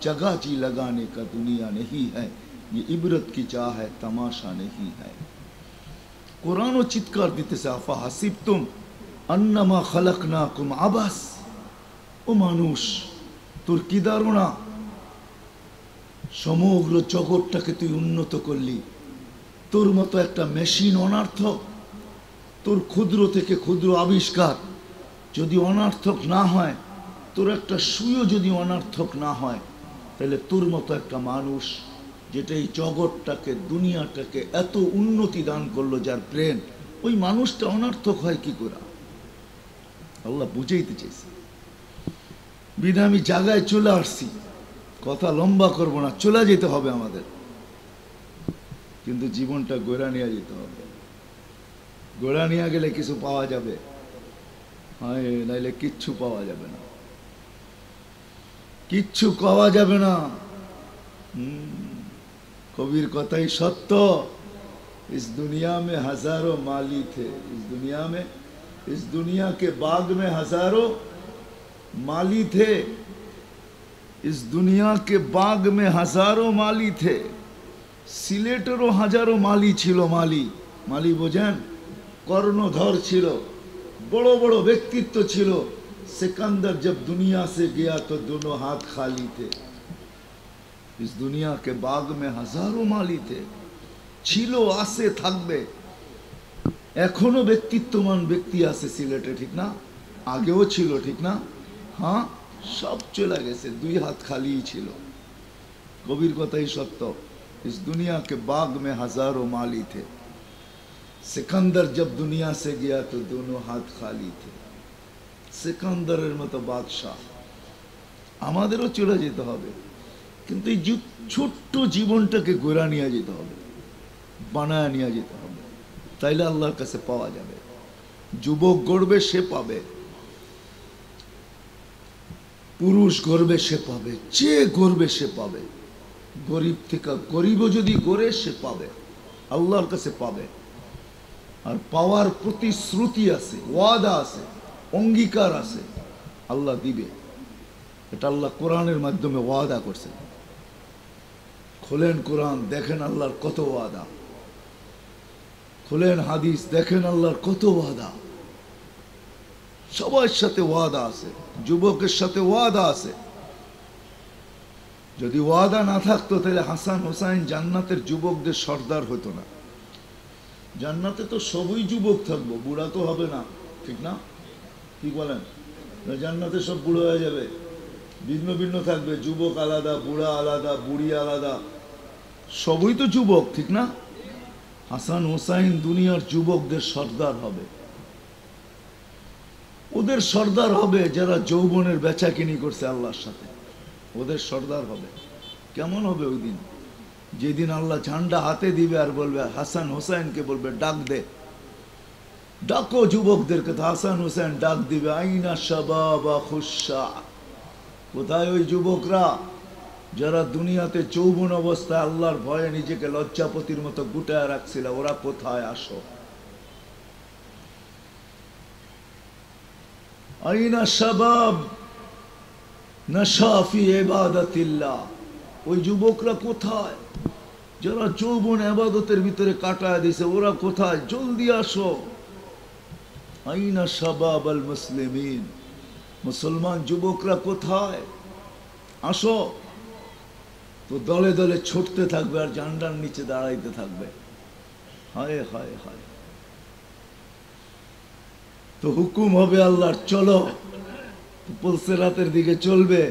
जगह जी लगाने का दुनिया नहीं है, ये इबरत की चाह है तमाशा नहीं है। कुरान चित्कार दीते से आफा हसीब तुम अन्नमा खलकनाकुम आबास, ओ मानुष তোর কি ধারণা সমগ্র জগৎটাকে তুই উন্নত করলি, তোর মতো একটা মেশিন অনার্থক, তোর ক্ষুদ্র থেকে ক্ষুদ্র আবিষ্কার যদি অনার্থক না হয়, তোর একটা সুইও যদি অনার্থক না হয়, তাহলে তোর মতো একটা মানুষ যেটা এই জগৎটাকে দুনিয়াটাকে এত উন্নতি দান করলো, যার ব্রেন, ওই মানুষটা অনার্থক হয় কি করে? আল্লাহ বুঝাইতে চাইছে। বিনা আমি জায়গায় চলে আসছি, কথা লম্বা করব না, চলে যেতে হবে আমাদের, কিন্তু জীবনটা গোড়া নিয়ে যেতে হবে। গোড়া নিয়ে গেলে কিছু পাওয়া যাবে, হয় নাইলে কিচ্ছু পাওয়া যাবে না, কিচ্ছু পাওয়া যাবে না। কবির কথাই সত্য, इस दुनिया में हजारों माली थे, इस दुनिया में इस दुनिया के बाग में हजारों माली थे, इस दुनिया के बाग में हजारों माली थे। সিলেটেরও হাজারো মালি ছিল। মালি মালি বোঝেন? কর্ণধর ছিল, বড় বড় ব্যক্তিত্ব ছিল। सिकंदर जब दुनिया से गया तो दोनों हाथ खाली थे। इस दुनिया के बाग में हजारों माली थे, ছিল আছে থাকবে। এখনো ব্যক্তিত্বমান ব্যক্তি আছে সিলেটে, ঠিক না? আগেও ছিল, ঠিক না? হ্যাঁ, সব চলে গেছে, দুই হাত খালি ছিল। কবির কথাই সত্য। इस दुनिया के बाग में हजारों माली थे, सिकंदर जब दुनिया से गया तो दोनों हाथ खाली थे। সিকান্দারের মতো বাদশাহ আমাদেরও চলে যেতে হবে, কিন্তু এই ছোট্ট জীবনটাকে গোড়া নিয়ে যেতে হবে, বানায় নিয়ে যেতে হবে, তাইলে আল্লাহর কাছে পাওয়া যাবে। যুবক গড়বে সে পাবে, পুরুষ গড়বে সে পাবে, যে গড়বে সে পাবে। গরিব থেকে গরিবও যদি গড়ে সে পাবে, আল্লাহর কাছে পাবে। আর পাওয়ার প্রতিশ্রুতি আছে, ওয়াদা আছে, অঙ্গীকার আছে, আল্লাহ দিবে। এটা আল্লাহ কোরআনের মাধ্যমে ওয়াদা করছেন। খোলেন কোরআন, দেখেন আল্লাহর কত ওয়াদা। খোলেন হাদিস, দেখেন আল্লাহর কত ওয়াদা। সবার সাথে ওয়াদা আছে, যুবকের সাথে ওয়াদা আছে। যদি ওয়াদা না থাকতো তাহলে হাসান হোসাইন জান্নাতের যুবকদের সর্দার হতো না। জান্নাতে তো সবই যুবক থাকবো, বুড়া তো হবে না, ঠিক না? কি বলেন? জান্নাতে সব বুড়ো হয়ে যাবে, ভিন্ন ভিন্ন থাকবে, যুবক আলাদা, বুড়া আলাদা, বুড়ি আলাদা, সবই তো যুবক, ঠিক না? হাসান হোসাইন দুনিয়ার যুবকদের সর্দার হবে। ওদের সর্দার হবে যারা যৌবনের বেচাকিনি করছে আল্লাহর সাথে, ওদের সর্দার হবে। কেমন হবে ওই দিন? যেদিন আল্লাহ ঝান্ডা হাতে দিবে আর বলবে, হাসান হোসাইনকে বলবে ডাক দে, ডাকো যুবকদেরকে। তো হাসান হোসেন ডাক দিবে, আইনা শাবাবা খুশা, কোথায় ওই যুবকরা যারা দুনিয়াতে যৌবন অবস্থায় আল্লাহর ভয়ে নিজেকে লজ্জাপতির মতো গুটায় রাখছিল, ওরা কোথায়? আসো। আইনা শাবাব নাশা ফি ইবাদাতিল্লাহ, ওই যুবকরা কোথায় যারা যৌবন ইবাদতের ভিতরে কাটায় দিছে, ওরা কোথায়? জলদি আসো। আইনা শাবাব আল মুসলিমিন, মুসলমান যুবকরা কোথায়? আসো। তো দলে দলে ছুটতে থাকবে আর ঝান্ডার নিচে দাঁড়াইতে থাকবে। হায় হায় হায়। তো হুকুম হবে আল্লাহর, চলো। পুলসেরাতের দিকে চলবে।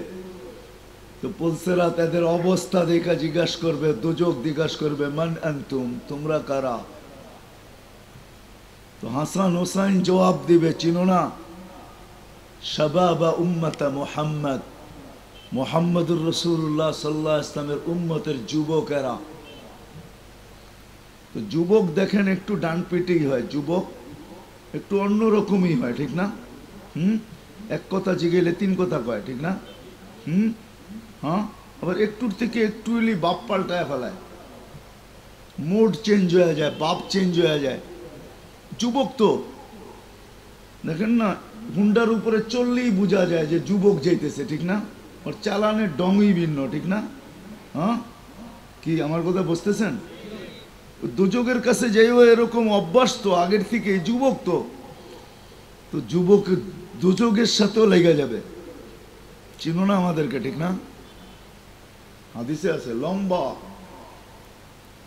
তো পুলসেরাত এদের অবস্থা দেখা জিজ্ঞাসা করবে, দুজক জিজ্ঞাসা করবে, মান আনতুম, তোমরা কারা? তো হাসান হোসাইন জবাব দিবে, চিনো না? শাবাবা উম্মতা মুহাম্মদ, মুহাম্মদুর রাসূলুল্লাহ সাল্লাল্লাহু আলাইহি ওয়াসাল্লামের উম্মতের যুবকেরা। তো যুবক দেখেন একটু ডানপিটেই হয়, যুবক একটু অন্যরকমই হয়, ঠিক না? এক কথা জিগেলে তিন কথা কয়, ঠিক না? হ্যাঁ, আবার একটুর থেকে একটু এলি বাপ পাল্টায় ফেলায়, মুড চেঞ্জ হয়ে যায়, বাপ চেঞ্জ হয়ে যায়। যুবক তো দেখেন না, হুন্ডার উপরে চললেই বোঝা যায় যে যুবক যাইতেছে, ঠিক না? ওর চালানের ডংই ভিন্ন, ঠিক না? হ্যাঁ, কি আমার কথা বুঝতেছেন? দুজকের কাছে যাইও এরকম অভ্যাস তো আগের থেকে, যুবক তো যুবক দুজকের সাথেও লেগে যাবে। চিনো না আমাদেরকে, ঠিক না? হাদিসে আছে, লম্বা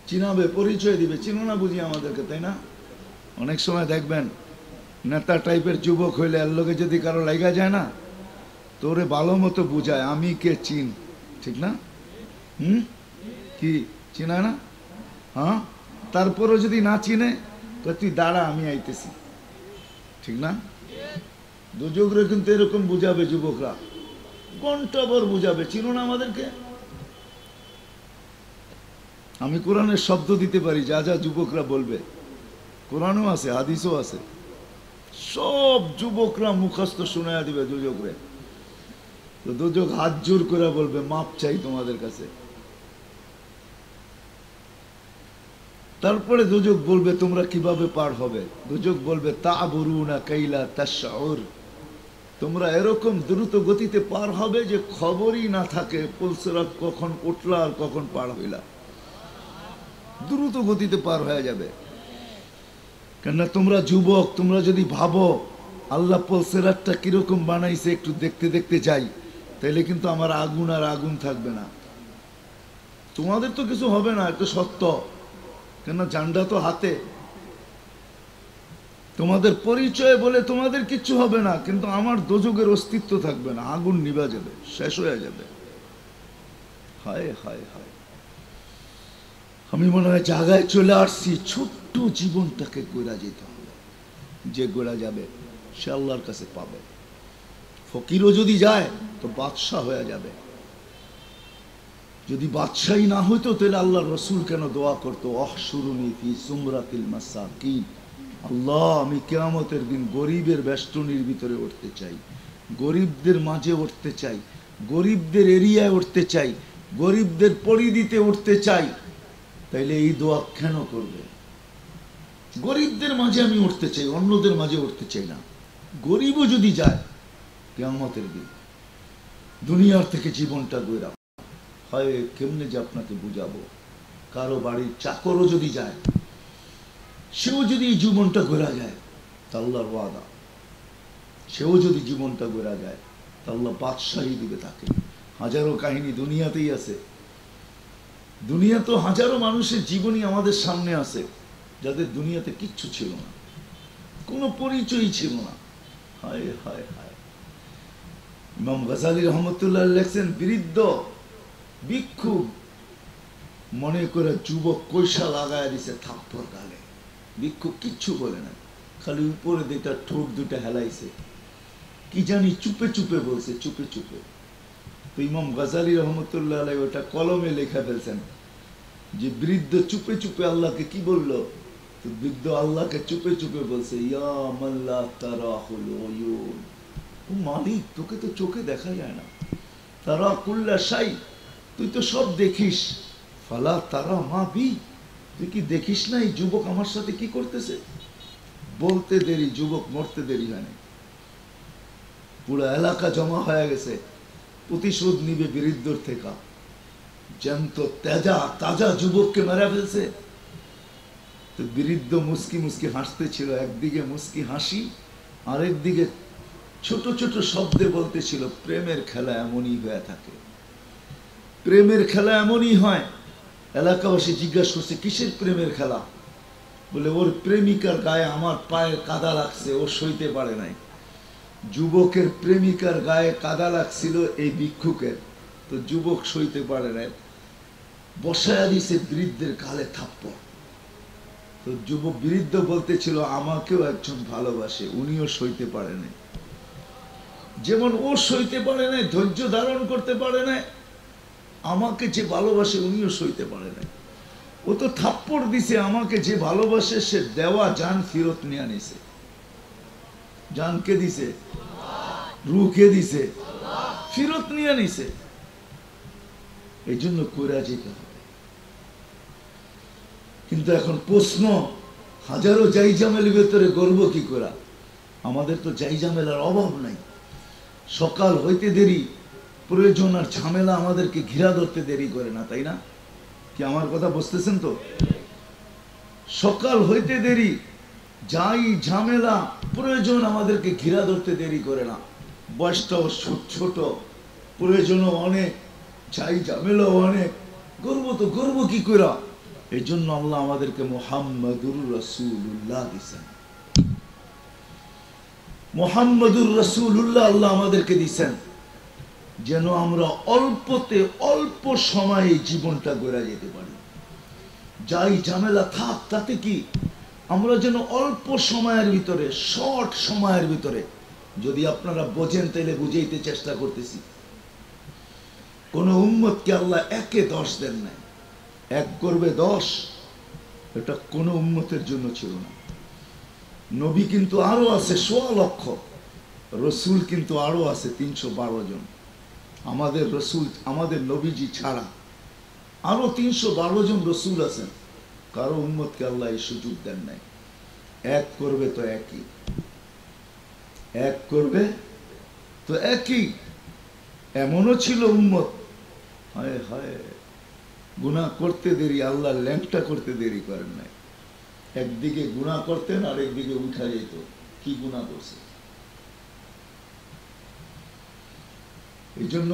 চিনাবে, পরিচয় দিবে, চিনো না বুঝি আমাদেরকে, তাই না? অনেক সময় দেখবেন নেতা টাইপের যুবক হইলে এর লোকে যদি কারো লেগা যায় না, তোরে ভালো মতো বুঝায়, আমি কে চিন, ঠিক না? কি চিনায় না? হ্যাঁ, তারপরও যদি না চিনে তো তুই দাঁড়া, আমি আইতেছি, ঠিক না? দুজকরে কিন্তু এরকম বুঝাবে যুবকরা, ঘন্টাভর বুঝাবে, চিনো না আমাদেরকে? আমি কোরআনের শব্দ দিতে পারি, যা যা যুবকরা বলবে, কোরআনও আছে, হাদিসও আছে, সব যুবকরা মুখস্থ শোনায়া দিবে দুজকরে। তো দুজক হাত জোর করে বলবে, মাপ চাই তোমাদের কাছে। তারপরে দোজক বলবে তোমরা কিভাবে পার হবে। দোজক বলবে তা'বুরুনা কাইলা তাশউর, তোমরা এরকম দ্রুত গতিতে পার হবে যে খবরই না থাকে পুলসিরাত কখন উঠলা আর কখন পার হইলা। দ্রুত গতিতে পার হয়ে যাবে। কেননা তোমরা যুবক, তোমরা যদি ভাবো আল্লাহ পুলসিরাতটা কিরকম বানাইছে একটু দেখতে দেখতে যাই, তাইলে কিন্তু আমার আগুন আর আগুন থাকবে না। তোমাদের তো কিছু হবে না, এটা সত্য, কেননা জান্ডা তো হাতে। তোমাদের পরিচয় বলে তোমাদের কিচ্ছু হবে না, কিন্তু আমার দোজকের অস্তিত্ব থাকবে না, আগুন নিভা যাবে, শেষ হয়ে যাবে। হায় হায় হায়, আমি মনে হয় জায়গায় চলে আসছি। ছোট্ট জীবনটাকে গোড়া যেতে হবে, যে গোড়া যাবে সে আল্লাহর কাছে পাবে। ফকিরও যদি যায় তো বাদশাহ হয়ে যাবে। যদি বাদশাহী না হইতো তাহলে আল্লাহ রসুল কেন দোয়া করতো, অহশুরুনি ফি সুমরাতিল মাসাকিন, আল্লাহ আমি কিয়ামতের দিন গরিবের বেষ্টনীর ভিতরে উঠতে চাই, গরিবদের মাঝে উঠতে চাই, গরিবদের এরিয়ায় উঠতে চাই, গরিবদের পরিধিতে উঠতে চাই। তাইলে এই দোয়া কেন করবে? গরিবদের মাঝে আমি উঠতে চাই, অন্যদের মাঝে উঠতে চাই না। গরিবও যদি যায় কিয়ামতের দিন, দুনিয়ার থেকে জীবনটা গইরা হয় কেমনে যে আপনাকে বুঝাবো। কারো বাড়ির চাকরও যদি যায়, সেও যদি এই জীবনটা গড়া যায় তা আল্লাহর ওয়াদা, সেও যদি জীবনটা গড়া যায় তা আল্লাহ বাদশাহী দিবে তাকে। হাজারো কাহিনী দুনিয়াতেই আছে। দুনিয়া তো হাজারো মানুষের জীবনই আমাদের সামনে আছে, যাদের দুনিয়াতে কিচ্ছু ছিল না, কোনো পরিচয়ই ছিল না। হায় হায় হায়। ইমাম গাজালি রহমতুল্লাহ লেখছেন, বৃদ্ধ ভিক্ষু মনে করে যুবক কইসা লাগায় দিছে থাপ্পড় গালে। ভিক্ষু কিচ্ছু বলে না, খালি উপরে দুটা ঠোঁট দুটা হেলাইছে, কি জানি চুপে চুপে বলছে, চুপে চুপে। তো ইমাম গাজালি রহমতুল্লাহ আলাইহি ওটা কলমে লেখা ফেলছেন যে বৃদ্ধ চুপে চুপে আল্লাহকে কি বললো। তো বৃদ্ধ আল্লাহকে চুপে চুপে বলছে, ইয়া মাল্লা তারাহুল উয়ুন, ও মালিক তোকে তো চোখে দেখা যায় না, তারা কুল্লা শাই, তুই তো সব দেখিস, ফালা তারা মা বি, তুই কি দেখিস না এই যুবক আমার সাথে কি করতেছে? বলতে দেরি, যুবক মরতে দেরি হয় না। পুরো এলাকা জমা হয়ে গেছে, প্রতিশোধ নিবে বৃদ্ধর থেকে। জ্যান্ত তেজা তাজা যুবককে মেরে ফেলছে। তো বৃদ্ধ মুস্কি মুস্কি হাসতে ছিল, একদিকে মুস্কি হাসি, আরেকদিকে ছোট ছোট শব্দে বলতেছিল, প্রেমের খেলা এমনই হয়ে থাকে, প্রেমের খেলা এমনই হয়। এলাকাবাসী জিজ্ঞাসা করছে, কিসের প্রেমের খেলা? বলে, ওর প্রেমিকার গায়ে আমার পায়ের কাদা লাগছে, ও সইতে পারে নাই। যুবকের প্রেমিকার গায়ে কাদা লাগছিল এই ভিক্ষুকের, তো যুবক সইতে পারে নাই, বসায়া দিছে বৃদ্ধের গালে থাপ্পড়। তো যুবক বৃদ্ধ বলতেছিল, আমাকেও একজন ভালোবাসে, উনিও সইতে পারে নাই। যেমন ও সইতে পারে নাই, ধৈর্য ধারণ করতে পারে নাই, আমাকে যে ভালোবাসে উনিও সইতে পারে নাই। ও তো থাপ্পড় দিছে, আমাকে যে ভালোবাসে সে দেওয়া জান ফেরত নিয়ে আনিছে। জান কে দিছে? রূহ কে দিছে? ফেরত নিয়ে আনিছে। এই জন্য কইরা যেতে হবে। কিন্তু এখন প্রশ্ন, হাজারো জাইজামেলের ভেতরে গর্ব কি করা? আমাদের তো জাইজামেলার অভাব নাই। সকাল হইতে দেরি, প্রয়োজন আর ঝামেলা আমাদেরকে ঘিরা ধরতে দেরি করে না, তাই না? কি আমার কথা বুঝতেছেন তো? সকাল হইতে দেরি, যাই ঝামেলা প্রয়োজন আমাদেরকে ঘিরা ধরতে দেরি করে না। বয়সটাও ছোট, প্রয়োজনও অনেক, যাই ঝামেলাও অনেক, গর্ব তো গর্ব কি করা? এই জন্য আল্লাহ আমাদেরকে মুহাম্মাদুর রাসূলুল্লাহ দিয়েছেন। মুহাম্মাদুর রাসূলুল্লাহ আল্লাহ আমাদেরকে দিয়েছেন যেন আমরা অল্পতে অল্প সময়ে জীবনটা গড়া যেতে পারি। যাই ঝামেলা থাক তাতে কি, আমরা যেন অল্প সময়ের ভিতরে, শর্ট সময়ের ভিতরে, যদি আপনারা বোঝেন তাহলে বুঝাইতে চেষ্টা করতেছি। কোন উম্মতকে আল্লাহ 1-এ 10 দেন নাই, 1 করবে 10, এটা কোন উম্মতের জন্য ছিল না। নবী কিন্তু আরো আছে 1.25 লক্ষ, রসুল কিন্তু আরো আছে 312 জন। আমাদের রসুল, আমাদের নবীজি ছাড়া আরো 312 জন রসুল আছেন। কারো উম্মতকে আল্লাহ এই সুযোগ দেন নাই। এক করবে তো একই, এক করবে তো একই। এমনও ছিল উম্মত, হায় হায়, গুনাহ করতে দেরি, আল্লাহ ল্যাংটা করতে দেরি করেন নাই। একদিকে গুনাহ করতেন আর একদিকে উঠা যেত, কি গুনাহ করছে। এই জন্য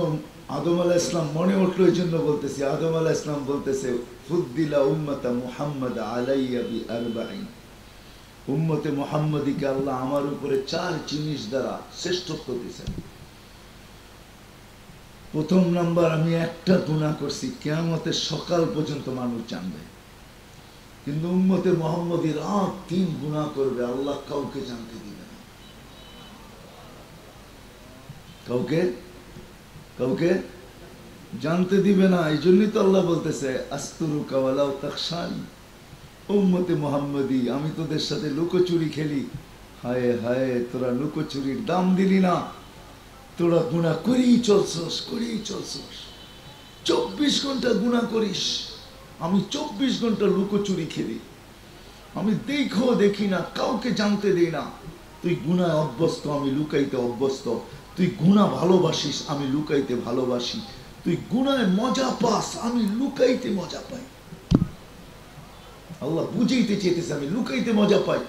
আদম আলাইহিস সালাম মনে উঠলো, এই জন্য বলতেছি, আদম আলাইহিস সালাম বলতেছে ফুদ্দিলা উম্মতা মুহাম্মদ আলাইয়া বিআরবাঈন, উম্মতে মুহাম্মদীকে আল্লাহ আমার উপরে 4 জিনিস দ্বারা শ্রেষ্ঠত্ব দিয়েছেন। প্রথম নাম্বার, আমি একটা গুনাহ করছি, কিয়ামতের সকাল পর্যন্ত মানুষ জানবে। কিন্তু উম্মতে মুহাম্মদী রাত দিন গুনাহ করবে, আল্লাহ কাউকে জানতে দিবে না, কাউকে কাউকে জানতে দিবে না। এই জন্যই তো আল্লাহ বলতেছে আস্তুরুকা ওয়ালাউ তাখশানি, উম্মতে মুহাম্মদী আমি তোদের সাথে লুকোচুরি খেলি। হায় হায়, তোরা লুকোচুরির দাম দিলি না, তোরা গুনাহ করেই চলছস, করেই চলছস। 24 ঘন্টা গুনাহ করিস, আমি 24 ঘন্টা লুকোচুরি খেলি, আমি দেখি না, কাউকে জানতে দেই না। তুই গুনাহ অভ্যস্ত, আমি লুকাইতে অভ্যস্ত। তুই গুনাহ ভালোবাসিস, আমি লুকাইতে ভালোবাসি। তুই গুনায় মজা পাস, আমি লুকাইতে মজা পাই। আল্লাহ বুঝাইতে চেয়েছে আমি লুকাইতে মজা পাই।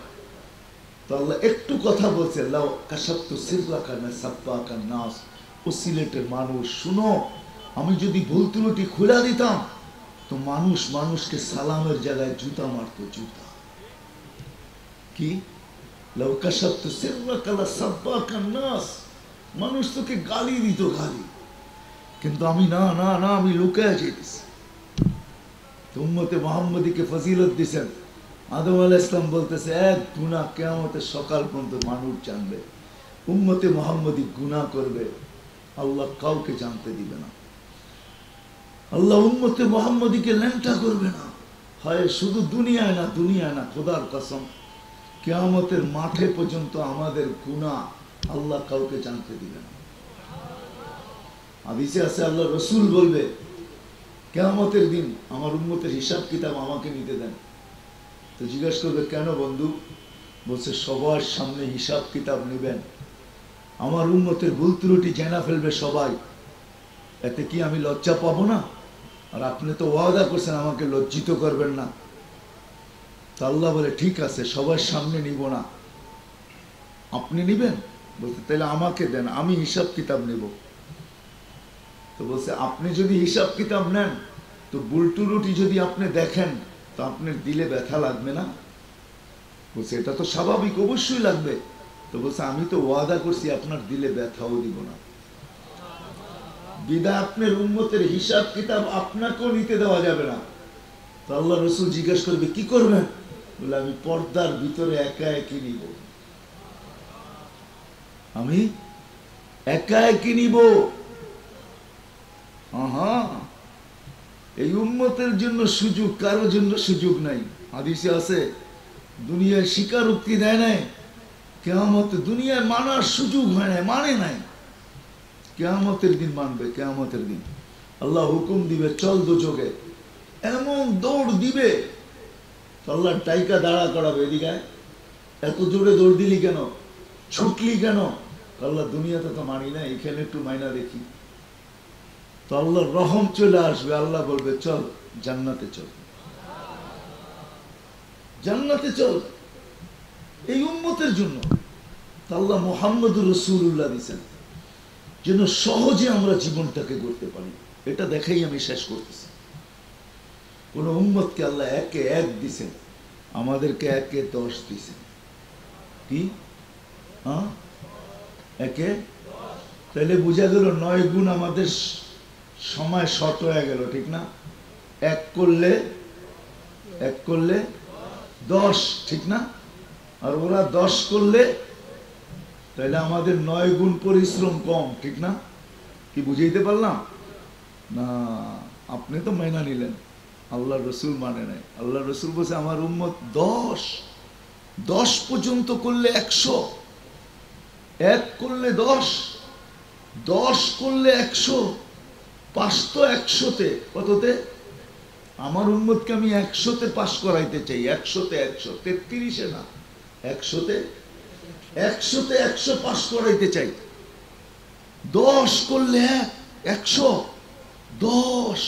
তো আল্লাহ একটু কথা বলছে, লাউ কাশাফতু সিররাকা লাসাব্বাকা নাস, ও সিলেটের মানুষ শুনো, আমি যদি ভুল ত্রুটি খুলে দিতাম তো মানুষ মানুষকে সালামের জায়গায় জুতা মারতো, জুতা। কি লাউ কাশাফতু সিররাকা লাসাব্বাকা নাস, মানুষ তোকে গালি দিত, গালি। কিন্তু আমি না না না, আমি লুকায় যেতেছি। উম্মতে মুহাম্মদীকে ফজিলত দিয়েছেন। আদম আলাইহিস সালাম বলতেছে এক গুনাহ কিয়ামতের সকাল পর্যন্ত মানুষ জানবে। উম্মতে মুহাম্মদী গুনাহ করবে, আল্লাহ কাউকে জানতে দিবে না। আল্লাহ উম্মতে মুহাম্মদীকে ল্যাংটা করবে না। হয় শুধু দুনিয়ায় না, দুনিয়ায় না, খোদার কসম কিয়ামতের মাঠে পর্যন্ত আমাদের গুনাহ আল্লাহ কাউকে জানতে দিবে না। হাদিসে আছে আল্লাহ রসুল বলবে কিয়ামতের দিন আমার উম্মতের হিসাব কিতাব আমাকে নিতে দেন। তো জিজ্ঞাসা করবে কেন বন্ধু? বলছে সবার সামনে হিসাব কিতাব নেবেন, আমার উম্মতের ভুল ত্রুটি জেনা ফেলবে সবাই, এতে কি আমি লজ্জা পাবো না? আর আপনি তো ওয়াদা করছেন আমাকে লজ্জিত করবেন না। তো আল্লাহ বলে ঠিক আছে, সবার সামনে নিব না, আপনি নিবেন? বলছে তাহলে আমাকে দেন, আমি হিসাব কিতাব নেব। তো বলছে আপনি যদি হিসাব কিতাব নেন তো ভুল ত্রুটি যদি আপনি দেখেন তো আপনার দিলে ব্যথা লাগবে না? বলছে এটা তো স্বাভাবিক, অবশ্যই লাগবে। তো বলছে আমি তো ওয়াদা করছি আপনার দিলে ব্যথাও দিব না, বিদায় আপনার উম্মতের হিসাব কিতাব আপনাকেও নিতে দেওয়া যাবে না। তো আল্লাহ রসুল জিজ্ঞেস করবে কি করবেন? বলে আমি পর্দার ভিতরে একা একই নিব, আমি একা একই নিব। এই উম্মতের জন্য সুযোগ, কারোর জন্য সুযোগ নাই। হাদিসে আছে দুনিয়ায় স্বীকারোক্তি দেয় নাই, কিয়ামতে দুনিয়ায় মানার সুযোগ হয় নাই, মানে নাই। কিয়ামতের দিন মানবে, কিয়ামতের দিন আল্লাহ হুকুম দিবে চল দোজখে, এমন দৌড় দিবে আল্লাহ টাইকা দাঁড়া করাবে, এদিকে এত জোরে দৌড় দিলি কেন, ছুটলি কেন? আল্লাহ দুনিয়াতে তো মানি না, এখানে একটু মাইনা দেখি। তো আল্লাহর রহম চলে আসবে, আল্লাহ বলবে চল জান্নাতে চল, জান্নাতে চল। এই উম্মতের জন্য আল্লাহ মুহাম্মদুর রাসূলুল্লাহ দিয়েছেন যেন সহজে আমরা জীবনটাকে গড়তে পারি। এটা দেখাই আমি শেষ করতেছি। কোন উম্মতকে আল্লাহ একে এক দিছেন, আমাদেরকে একে 10 দিছেন। কি একে? তাহলে বোঝা গেল 9 গুণ আমাদের সময় শর্ট হয়ে গেল, ঠিক না? এক করলে 10, ঠিক না? আর ওরা 10 করলে তাহলে আমাদের 9 গুণ পরিশ্রম কম, ঠিক না? কি বুঝাইতে পারলাম না? আপনি তো মাইনা নিলেন, আল্লাহ রসুল মানে নাই। আল্লাহ রসুল বলছে আমার উম্মত 10 পর্যন্ত করলে 100, 1 করলে 10 করলে 100, 5 তো 100-তে, কততে? আমার উম্মতকে আমি 100-তে পাস করাইতে চাই, 100-তে 100, 33-এ না, 100-তে 100 পাস করাইতে চাই। 10 করলে 100, 10,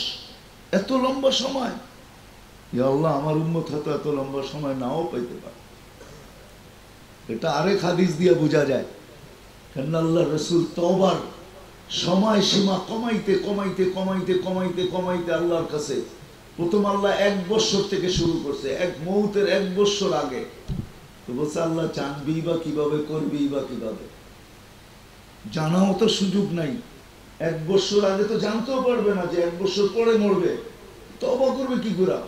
এত লম্বা সময়। ইয়া আল্লাহ, আমার উম্মত হয়তো এত লম্বা সময় নাও পাইতে পারে। এটা আরেক হাদিস দিয়ে বোঝা যায়, কেন আল্লাহ রসুল তওবার সময় সীমা কমাইতে কমাইতে কমাইতে কমাইতে কমাইতে আল্লাহর কাছে প্রথম আল্লাহ 1 বছর থেকে শুরু করছে, মৌতের 1 বছর আগে। তো বলছে আল্লাহ জানবি বা কিভাবে, করবি বা কিভাবে, জানাও তো সুযোগ নাই। 1 বছর আগে তো জানতেও পারবে না যে 1 বছর পরে মরবে, তওবা করবে কি করে,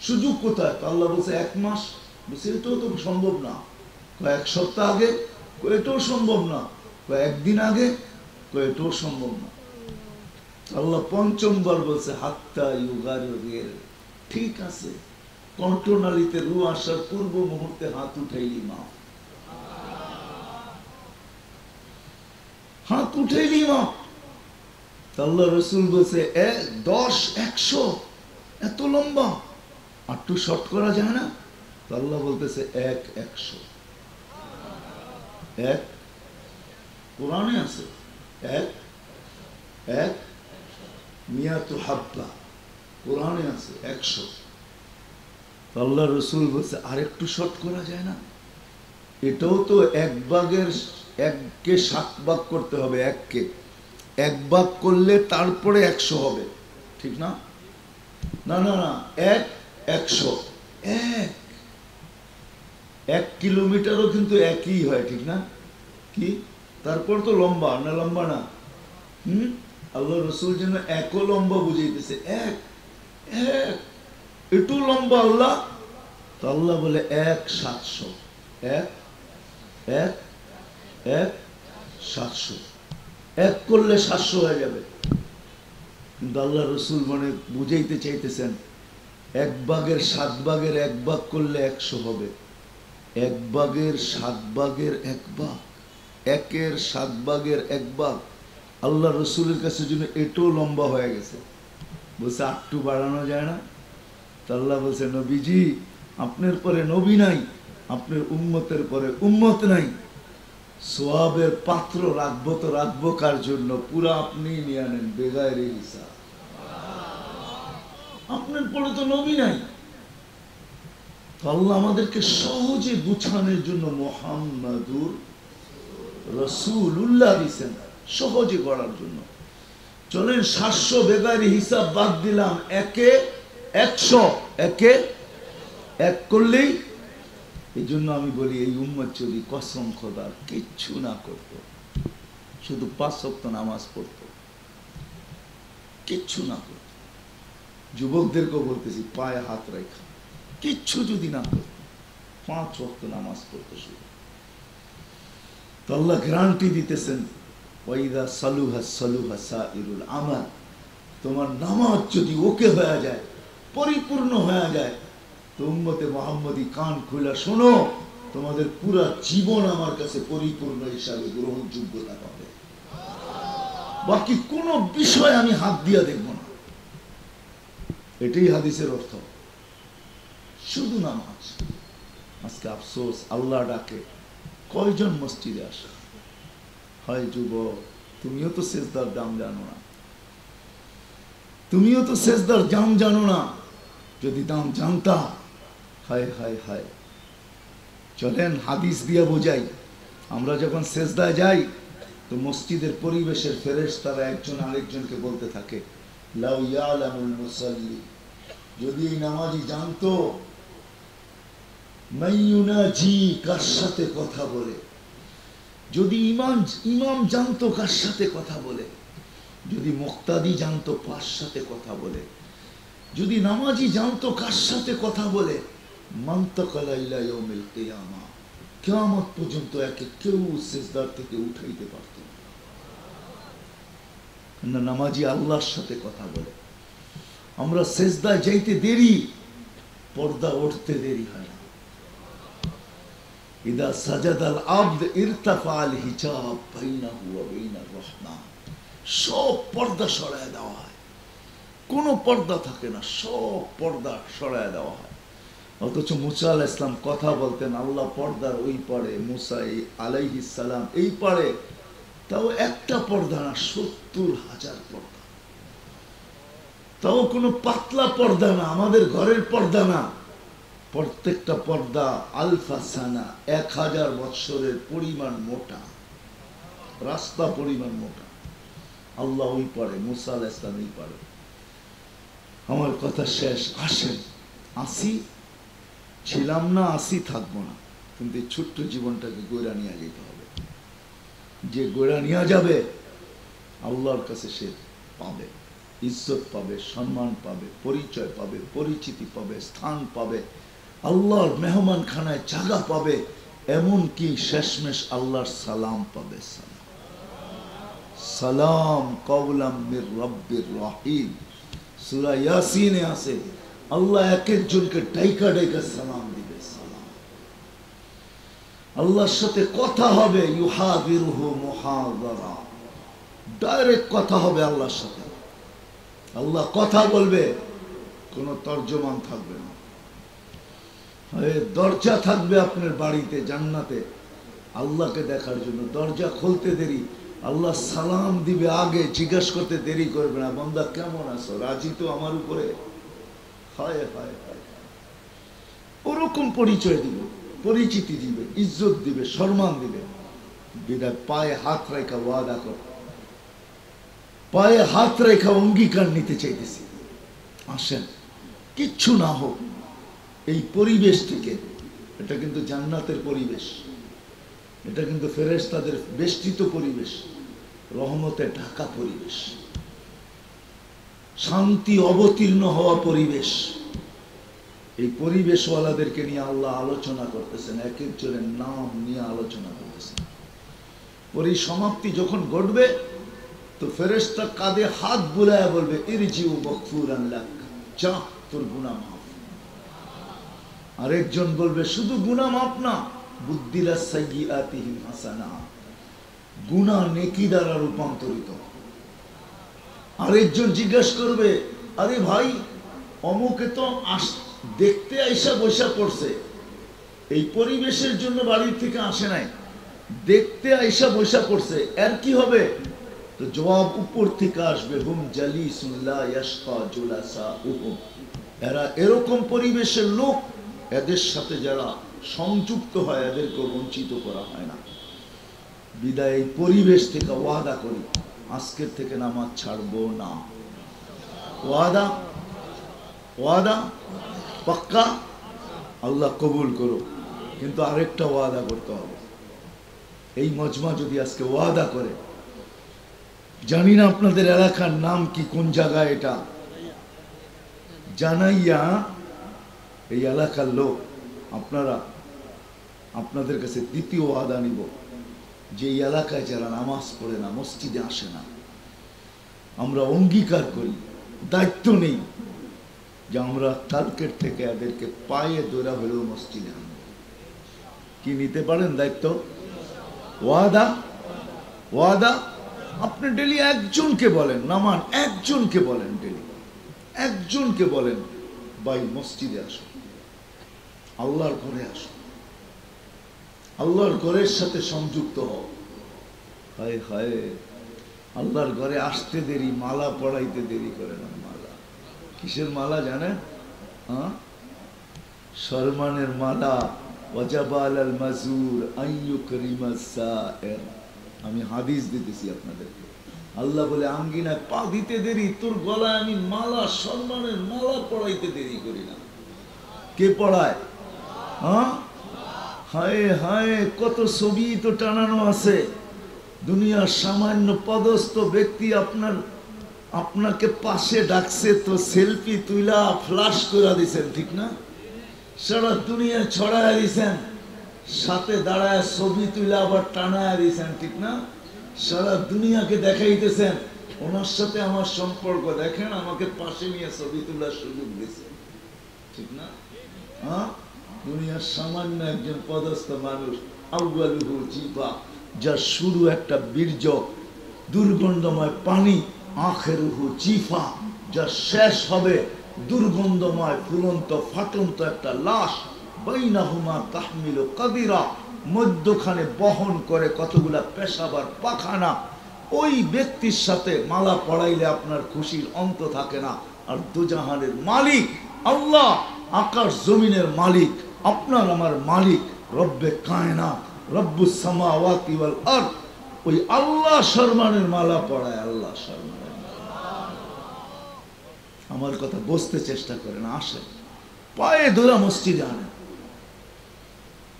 সুযোগ কোথায়? তো আল্লাহ বলছে 1 মাস। বলছে এটাও তো সম্ভব না। 1 সপ্তাহ আগে, এটাও সম্ভব না। 1 দিন আগে, এটাও সম্ভব না। আল্লাহ 5বার বলছে হাত্তা ইউগারির, ঠিক আছে, কণ্ঠনালীতে রূহ আসার পূর্ব মুহূর্তে হাত উঠাইলি মা, হাত উঠাইলি মা। আল্লাহ রসুল বলছে 10, 100 এত লম্বা, আর একটু শর্ট করা যায় না? আল্লাহ বলতেছে 1, 100, 1 কোরআনে আছে, 1 মিয়াতু হাব্বা, কোরআনে আছে 100। আল্লাহ রসুল বলছে আর একটু শর্ট করা যায় না? এটাও তো 1কে 7 ভাগ করতে হবে, 1কে 1 ভাগ করলে তারপরে 100 হবে, ঠিক না? না না না, 1, 100, 1 কিলোমিটারও কিন্তু একই হয়, ঠিক না? কি তারপর তো লম্বা না, লম্বা না? আল্লাহ রসুল যেন 1ও লম্বা বুঝাইতেছে, 1 একটু লম্বা আল্লাহ। তো আল্লাহ বলে 1, 700, 1, 700, 1 করলে 700 হয়ে যাবে। কিন্তু আল্লাহ রসুল মানে বুঝাইতে চাইতেছেন 1 ভাগের 7 ভাগের 1 ভাগ করলে 100 হবে। 1 ভাগের 7 ভাগের 1 ভাগ, 1-এর 7 ভাগের 1 ভাগ আল্লাহ রসুলের কাছে জন্য এটাও লম্বা হয়ে গেছে। বলছে একটু বাড়ানো যায় না? তা আল্লাহ বলছে নবীজি, আপনার পরে নবী নাই, আপনার উম্মতের পরে উম্মত নাই, সোয়াবের পাত্র রাখবো তো রাখবো কার জন্য? পুরা আপনি নিয়ে নেন বেগায়ের হিসাব। আপনার পরে তো নবী নাই। আল্লাহ আমাদেরকে সহজে গুছানোর জন্য মুহাম্মাদুর রাসূলুল্লাহ দিয়েছেন, সহজে করার জন্য। চলেন 700 বেগায়ের হিসাব বাদ দিলাম, 1-এ 100, 1-এ 1 করলেই। এই জন্য আমি বলি এই উম্মত যদি কসম খোদার কিচ্ছু না করত, শুধু 5 ওয়াক্ত নামাজ পড়ত, কিচ্ছু না করত, যুবকদেরকেও বলতেছি পায়ে হাত রাখা, কিচ্ছু যদি না করত, 5 ওয়াক্ত নামাজ পড়তো শুধু, তো আল্লাহ গ্যারান্টি দিতেছেন ওয়াইদা সালুহা সালুহা সাইরুল আমাল, তোমার নামাজ যদি ওকে হয়ে যায়, পরিপূর্ণ হয়ে যায়, তো উম্মতে মুহাম্মদী কান খুলে শোনো, তোমাদের পুরা জীবন আমার কাছে পরিপূর্ণ হিসাবে গ্রহণযোগ্যতা পাবে। বাকি কোন বিষয় আমি হাত দিয়া দেখব না। এটাই হাদিসের অর্থ, শুধু নামাজ। আজকে আফসোস, আল্লাহ ডাকে কয়জন মসজিদে আসে? হয় যুবক, তুমিও তো সেজদার দাম জানো না, তুমিও তো সেজদার দাম জানো না। যদি দাম জানতা, হায় হায় হায়। চলেন হাদিস দিয়ে বোঝাই। আমরা যখন সেজদায় যাই তো মসজিদের পরিবেশের ফেরেশতারা একজন আরেকজনকে বলতে থাকে, লাউ ইয়ালামুল মুসাল্লি, যদি এই নামাজি জানতো, মাইয়ুনাজি, কার সাথে কথা বলে, যদি ইমাম জানতো কার সাথে কথা বলে, যদি মুক্তাদি জানতো কার সাথে কথা বলে, যদি নামাজি জানতো কার সাথে কথা বলে, মান্তাকালা ইলা ইয়াউমিল কিয়ামা, কিয়ামত পর্যন্ত একে কেউ সিজদার থেকে উঠাইতে পারত না। নামাজি আল্লাহর সাথে কথা বলে। আমরা সিজদায় যাইতে দেরি, পর্দা উঠতে দেরি হয় না। ইদা সাজাদাল আবদ ইরতাফাল হিজাব বাইনাহু ওয়া বাইনার রহমান, সব পর্দা সরায় দেওয়া হয়। কোনো পর্দা থাকে না, সব পর্দা সরায় দেওয়া হয়। অথচ মুসা আলাইহিস সালাম কথা বলতেন, আল্লাহ পর্দার ওই পারে, মুসা আলাইহিস সালাম এই পারে, তাও একটা পর্দা না, 70,000 পর্দা। তাও কোনো পাতলা পর্দা না, আমাদের ঘরের পর্দা না, প্রত্যেকটা পর্দা আলফা সানা, 1000 বৎসরের পরিমাণ মোটা, রাস্তা পরিমাণ মোটা। আল্লাহ ওই পারে, মুসা আলাইহিস সালাম এই পারে। আমার কথা শেষ। আসেন, আসি ছিলাম না, আসি থাকবো না, কিন্তু এই ছোট্ট জীবনটাকে গড়া নিয়ে যেতে হবে। যে গড়া নিয়ে যাবে আল্লাহর কাছে সে পাবে, ইজ্জত পাবে, সম্মান পাবে, পরিচয় পাবে, পরিচিতি পাবে, স্থান পাবে, আল্লাহর মেহমান খানায় জায়গা পাবে, এমনকি শেষমেশ আল্লাহর সালাম পাবে। সালাম কওলাম মির রব্বির রহিম, সূরা ইয়াসিনে আছে, আল্লাহ এক একজনকে ডাইকা ডাইকা সালাম দিবে। সালাম, আল্লাহর সাথে কথা হবে, ইউহাদিরুহু মুহাদারা, ডাইরেক্ট কথা হবে আল্লাহর সাথে। আল্লাহ কথা বলবে, কোনো তর্জমান থাকবে না। দরজা থাকবে আপনার বাড়িতে জান্নাতে আল্লাহকে দেখার জন্য, দরজা খুলতে দেরি, আল্লাহ সালাম দিবে আগে, জিজ্ঞাসা করতে দেরি করবে না, বান্দা কেমন আছো, রাজি তো আমার উপরে? হায় হায় হায়, ওরকম পরিচয় দিবে, পরিচিতি দিবে, ইজ্জত দিবে, সম্মান দিবে। বিদায় পায়ে হাত রেখা ওয়াদা কর, পায়ে হাত রেখা অঙ্গীকার নিতে চাইতেছি, আসেন কিচ্ছু না হোক এই পরিবেশ থেকে। এটা কিন্তু জান্নাতের পরিবেশ, এটা কিন্তু ফেরেশতাদের বেষ্টিত পরিবেশ, রহমতে ঢাকা পরিবেশ, শান্তি অবতীর্ণ হওয়া পরিবেশ। এই পরিবেশওয়ালাদেরকে নিয়ে আল্লাহ আলোচনা করতেছেন, এক একজনের নাম নিয়ে আলোচনা করতেছেন। পরিসমাপ্তি যখন ঘটবে তো ফেরেশতা কাঁধে হাত বুলায়া বলবে, ইরজিউ মাগফুরান লাক, যা তোর গুনাহ মাফ। আরেকজন বলবে, শুধু গুনাহ মাফ না, বুদ্দিলা সাইয়্যাতিহিম হাসানা, গুনাহ নেকি দ্বারা রূপান্তরিত। আরেকজন জিজ্ঞাসা করবে, আরে ভাই অমুকে তো দেখতে আইসা বৈশা পড়ছে, এই পরিবেশের জন্য বাড়ির থেকে আসে নাই, দেখতে আইসা বৈশা পড়ছে, এর কি হবে? তো জবাব উপর থেকে আসবে, হুম জালিসুন লা ইয়াশকা জুলাসাউহুম, এরা এরকম পরিবেশের লোক, এদের সাথে যারা সংযুক্ত হয় এদেরকে বঞ্চিত করা হয় না। বিদায় এই পরিবেশ থেকে ওয়াদা করি, আজকের থেকে নামাজ ছাড়বো না। ওয়াদা, ওয়াদা পাক্কা? আল্লাহ কবুল করো। কিন্তু আরেকটা ওয়াদা করতে হবে, এই মজমা যদি আজকে ওয়াদা করে, জানি না আপনাদের এলাকার নাম কি, কোন জায়গায় এটা, জানাইয়া এই এলাকার লোক আপনারা, আপনাদের কাছে দ্বিতীয় ওয়াদা নিব, যে এই এলাকায় যারা নামাজ পড়ে না, মসজিদে আসে না, আমরা অঙ্গীকার করি, দায়িত্ব নেই যে আমরা কালকের থেকে এদেরকে পায়ে ধরে হলেও মসজিদে আনব। কি নিতে পারেন দায়িত্ব? ওয়াদা, ওয়াদা। আপনি ডেলি একজনকে বলেন, নামান একজনকে বলেন, ডেলি একজনকে বলেন, ভাই মসজিদে আসো, আল্লাহর ঘরে আসো, আল্লাহর ঘরের সাথে সংযুক্ত হও। হায় হায়, আল্লাহর ঘরে আসতে দেরি, মালা পড়াইতে দেরি করে না। মালা কিসের মালা জানেন? হ্যাঁ, সম্মানের মালা। ওয়াজাবা আলাল মাজুর আইয়ুকরিমা সায়ের। আমি হাদিস দিতেছি আপনাদেরকে। আল্লাহ বলে, আঙ্গিনায় পা দিতে দেরি, তোর গলায় আমি মালা, সম্মানের মালা পড়াইতে দেরি করি না। কে পড়ায়? হ্যাঁ, হায় হায়, কত ছবি তো টানানো আছে। দুনিয়ার সামান্য পদস্থ ব্যক্তি আপনাকে পাশে ডাকছে, তো সেলফি তুইলা ফ্লাশ করে দিছেন, ঠিক না? সারা দুনিয়া ছড়ায় দিছেন, সাথে দাঁড়ায় ছবি তুইলা আবার টানায় দিছেন, ঠিক না? সারা দুনিয়াকে দেখাইতেছেন ওনার সাথে আমার সম্পর্ক, দেখেন আমাকে পাশে নিয়ে ছবি তোলার সুযোগ দিছে, ঠিক না? হ্যাঁ, দুনিয়ার সামান্য একজন পদস্থ মানুষ, আউয়ালুহু জিবা, যার শুরু একটা বীর্য, দুর্গন্ধময় পানি, আখিরুহু জিফা, যা শেষ হবে দুর্গন্ধময় ফুলন্ত ফাটন্ত একটা লাশ, বাইনাহুমা তাহমিলু কাদিরা, মধ্যখানে বহন করে কতগুলা পেশাবার পাখানা। ওই ব্যক্তির সাথে মালা পড়াইলে আপনার খুশির অন্ত থাকে না। আর দুজাহানের মালিক আল্লাহ, আকাশ জমিনের মালিক, আপনার আমার মালিক, রব্বে কায়নাত, রব্বুস সামাওয়াতি ওয়াল আরদ, ওই আল্লাহ সম্মানের মালা পড়ায়, আল্লাহ সম্মানের। আমার কথা বুঝতে চেষ্টা করেন, আসে পায়ে ধরা মসজিদে আনেন,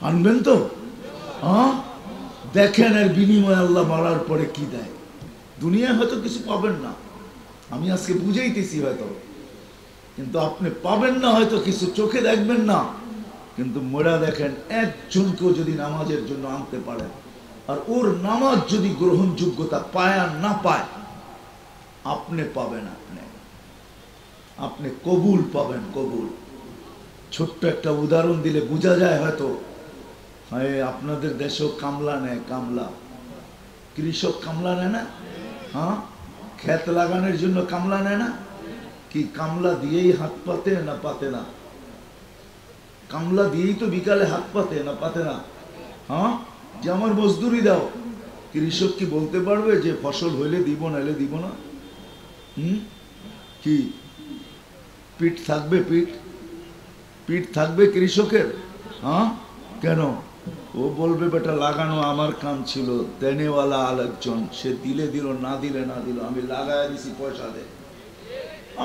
আনবেন তো? হ্যাঁ, দেখেন এর বিনিময়ে আল্লাহ মারার পরে কি দেয়। দুনিয়ায় হয়তো কিছু পাবেন না, আমি আজকে বুঝাইতেছি হয়তো, কিন্তু আপনি পাবেন না হয়তো কিছু, চোখে দেখবেন না, কিন্তু মোরা দেখেন একজনকেও যদি নামাজের জন্য আনতে পারেন, আর ওর নামাজ যদি গ্রহণযোগ্যতা পায় আর না পায়, আপনি পাবেন, আপনি কবুল পাবেন, কবুল। ছোট্ট একটা উদাহরণ দিলে বোঝা যায় হয়তো। হ্যাঁ, আপনাদের দেশেও কামলা নেয়, কামলা, কৃষক কামলা নেয় না? হ্যাঁ, ক্ষেত লাগানোর জন্য কামলা নেয় না? কি কামলা দিয়েই হাত পাতে না পাতে না? কামলা দিয়েই তো বিকালে হাত পাতে না পাতে না? হ্যাঁ, যে আমার মজদুরি দাও, কৃষক কি বলতে পারবে যে ফসল হইলে দিব নাইলে দিব না? কি পিঠ থাকবে? পিঠ থাকবে কৃষকের? হ্যাঁ, কেন? ও বলবে বেটা লাগানো আমার কাম ছিল, দেনেওয়ালা আরেকজন, সে দিলে দিল, না দিলে না দিল, আমি লাগাই দিছি, পয়সা দে।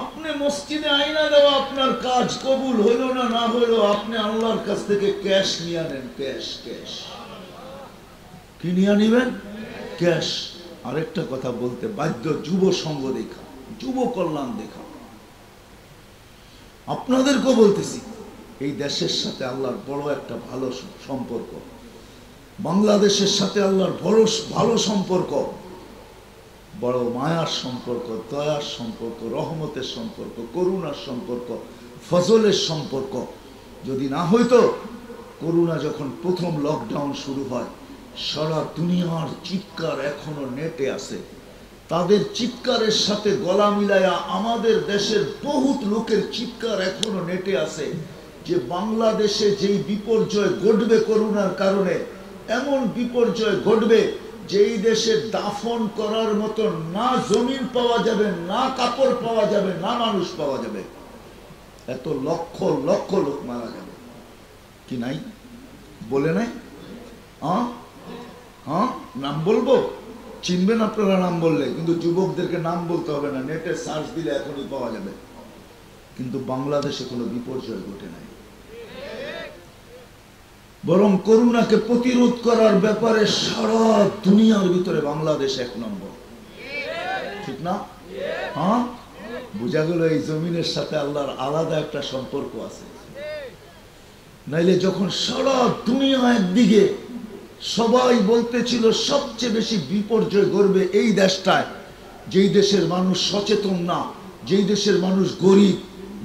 আপনি মসজিদে আইনা দেওয়া আপনার কাজ, কবুল হইল না না হইল, আপনি আল্লাহর কাছ থেকে ক্যাশ নিয়ে আনেন, ক্যাশ। কি নিয়ে নিবেন? ক্যাশ। আরেকটা কথা বলতে বাধ্য, যুব সংঘ দেখা, যুব কল্যাণ দেখা, আপনাদেরকেও বলতেছি, এই দেশের সাথে আল্লাহর বড় একটা ভালো সম্পর্ক, বাংলাদেশের সাথে আল্লাহর বড় ভালো সম্পর্ক, বড় মায়ার সম্পর্ক, দয়ার সম্পর্ক, রহমতের সম্পর্ক, করুণার সম্পর্ক, ফজলের সম্পর্ক। যদি না হইতো, করোনা যখন প্রথম লকডাউন শুরু হয়, সারা দুনিয়ার চিৎকার এখনো নেটে আছে, তাদের চিৎকারের সাথে গলা মিলায়া আমাদের দেশের বহুত লোকের চিৎকার এখনো নেটে আছে, যে বাংলাদেশে যেই বিপর্যয় ঘটবে করোনার কারণে, এমন বিপর্যয় ঘটবে যেই দেশে দাফন করার মতো না জমিন পাওয়া যাবে, না কাপড় পাওয়া যাবে, না মানুষ পাওয়া যাবে, এত লক্ষ লক্ষ লোক মারা যাবে। কি নাই? বলে নাই? নাম বলবো, চিনবেন আপনারা নাম বললে, কিন্তু যুবকদেরকে নাম বলতে হবে না, নেটে সার্চ দিলে এখনই পাওয়া যাবে। কিন্তু বাংলাদেশে কোনো বিপর্যয় ঘটে নাই, বরং করোনাকে প্রতিরোধ করার ব্যাপারে সারা দুনিয়ার ভিতরে বাংলাদেশ এক নম্বর, ঠিক না? হ্যাঁ, বোঝা গেল এই জমিনের সাথে আল্লাহর আলাদা একটা সম্পর্ক আছে। নাইলে যখন সারা দুনিয়া একদিকে সবাই বলতেছিল সবচেয়ে বেশি বিপর্যয় ঘটবে এই দেশটায়, যেই দেশের মানুষ সচেতন না, যেই দেশের মানুষ গরিব,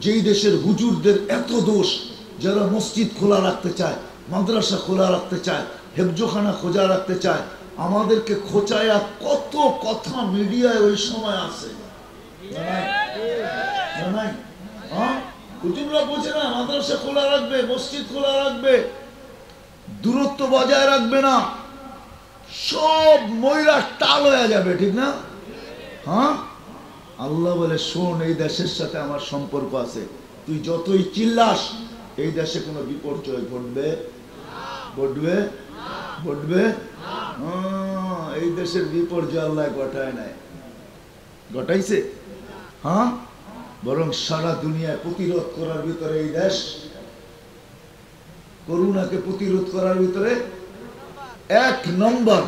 যেই দেশের হুজুরদের এত দোষ, যারা মসজিদ খোলা রাখতে চায়, মাদ্রাসা খোলা রাখতে চায়, হেফজোখানা খোঁজা রাখতে চায়, আমাদেরকে খোঁচায়া কত কথা মিডিয়ায় ওই সময় আছে। হুজুররা বোঝে না, মাদ্রাসা খোলা রাখবে, মসজিদ খোলা রাখবে, দূরত্ব বজায় রাখবে না, সব ময়রা টাল হয়ে যাবে, ঠিক না? হ্যাঁ, আল্লাহ বলে শোন, এই দেশের সাথে আমার সম্পর্ক আছে, তুই যতই চিল্লাস, এই দেশে কোনো বিপর্যয় ঘটবে? এই দেশের বিপর্যয় আল্লাহ ঘটায় নাই, ঘটাইছে? হ্যাঁ, বরং সারা দুনিয়ায় প্রতিরোধ করার ভিতরে এই দেশ, করোনাকে প্রতিরোধ করার ভিতরে এক নম্বর।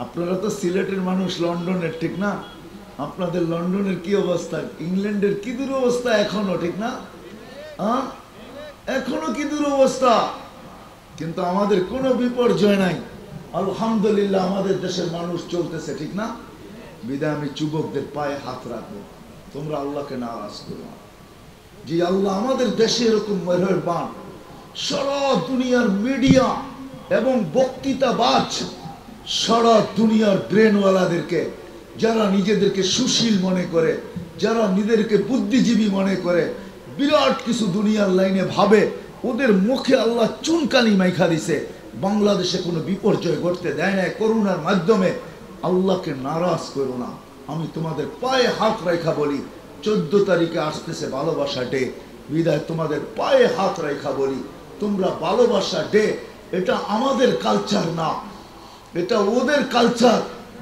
আপনারা তো সিলেটের মানুষ, লন্ডনের, ঠিক না? আপনাদের লন্ডনের কি অবস্থা, ইংল্যান্ডের কি দুরবস্থা এখনো, ঠিক না? এখনো কি দুরবস্থা, কিন্তু আমাদের কোনো বিপর্যয় নাই, আলহামদুলিল্লাহ। আমাদের দেশের মানুষ চলতেছে, ঠিক না? বিদায় আমি যুবকদের পায়ে হাত রাখবো, তোমরা আল্লাহকে নারাজ করো না। যে আল্লাহ আমাদের দেশে এরকম মেহেরবান, সারা দুনিয়ার মিডিয়া এবং বক্তৃতাবাজ, সারা দুনিয়ার ব্রেনওয়ালাদেরকে যারা নিজেদেরকে সুশীল মনে করে, যারা নিজেদেরকে বুদ্ধিজীবী মনে করে, বিরাট কিছু দুনিয়ার লাইনে ভাবে, ওদের মুখে আল্লাহ চুনকানি মাইখা দিছে। বাংলাদেশে কোনো বিপর্যয় ঘটতে দেয় না। করোনার মাধ্যমে আল্লাহকে নারাজ করো না। আমি তোমাদের পায়ে হাত রেখা বলি, 14 তারিখে আসতেছে ভালোবাসা ডে, বিদায় তোমাদের পায়ে হাত রেখা বলি, তোমরা ভালোবাসা ডে, এটা আমাদের কালচার না, এটা ওদের কালচার,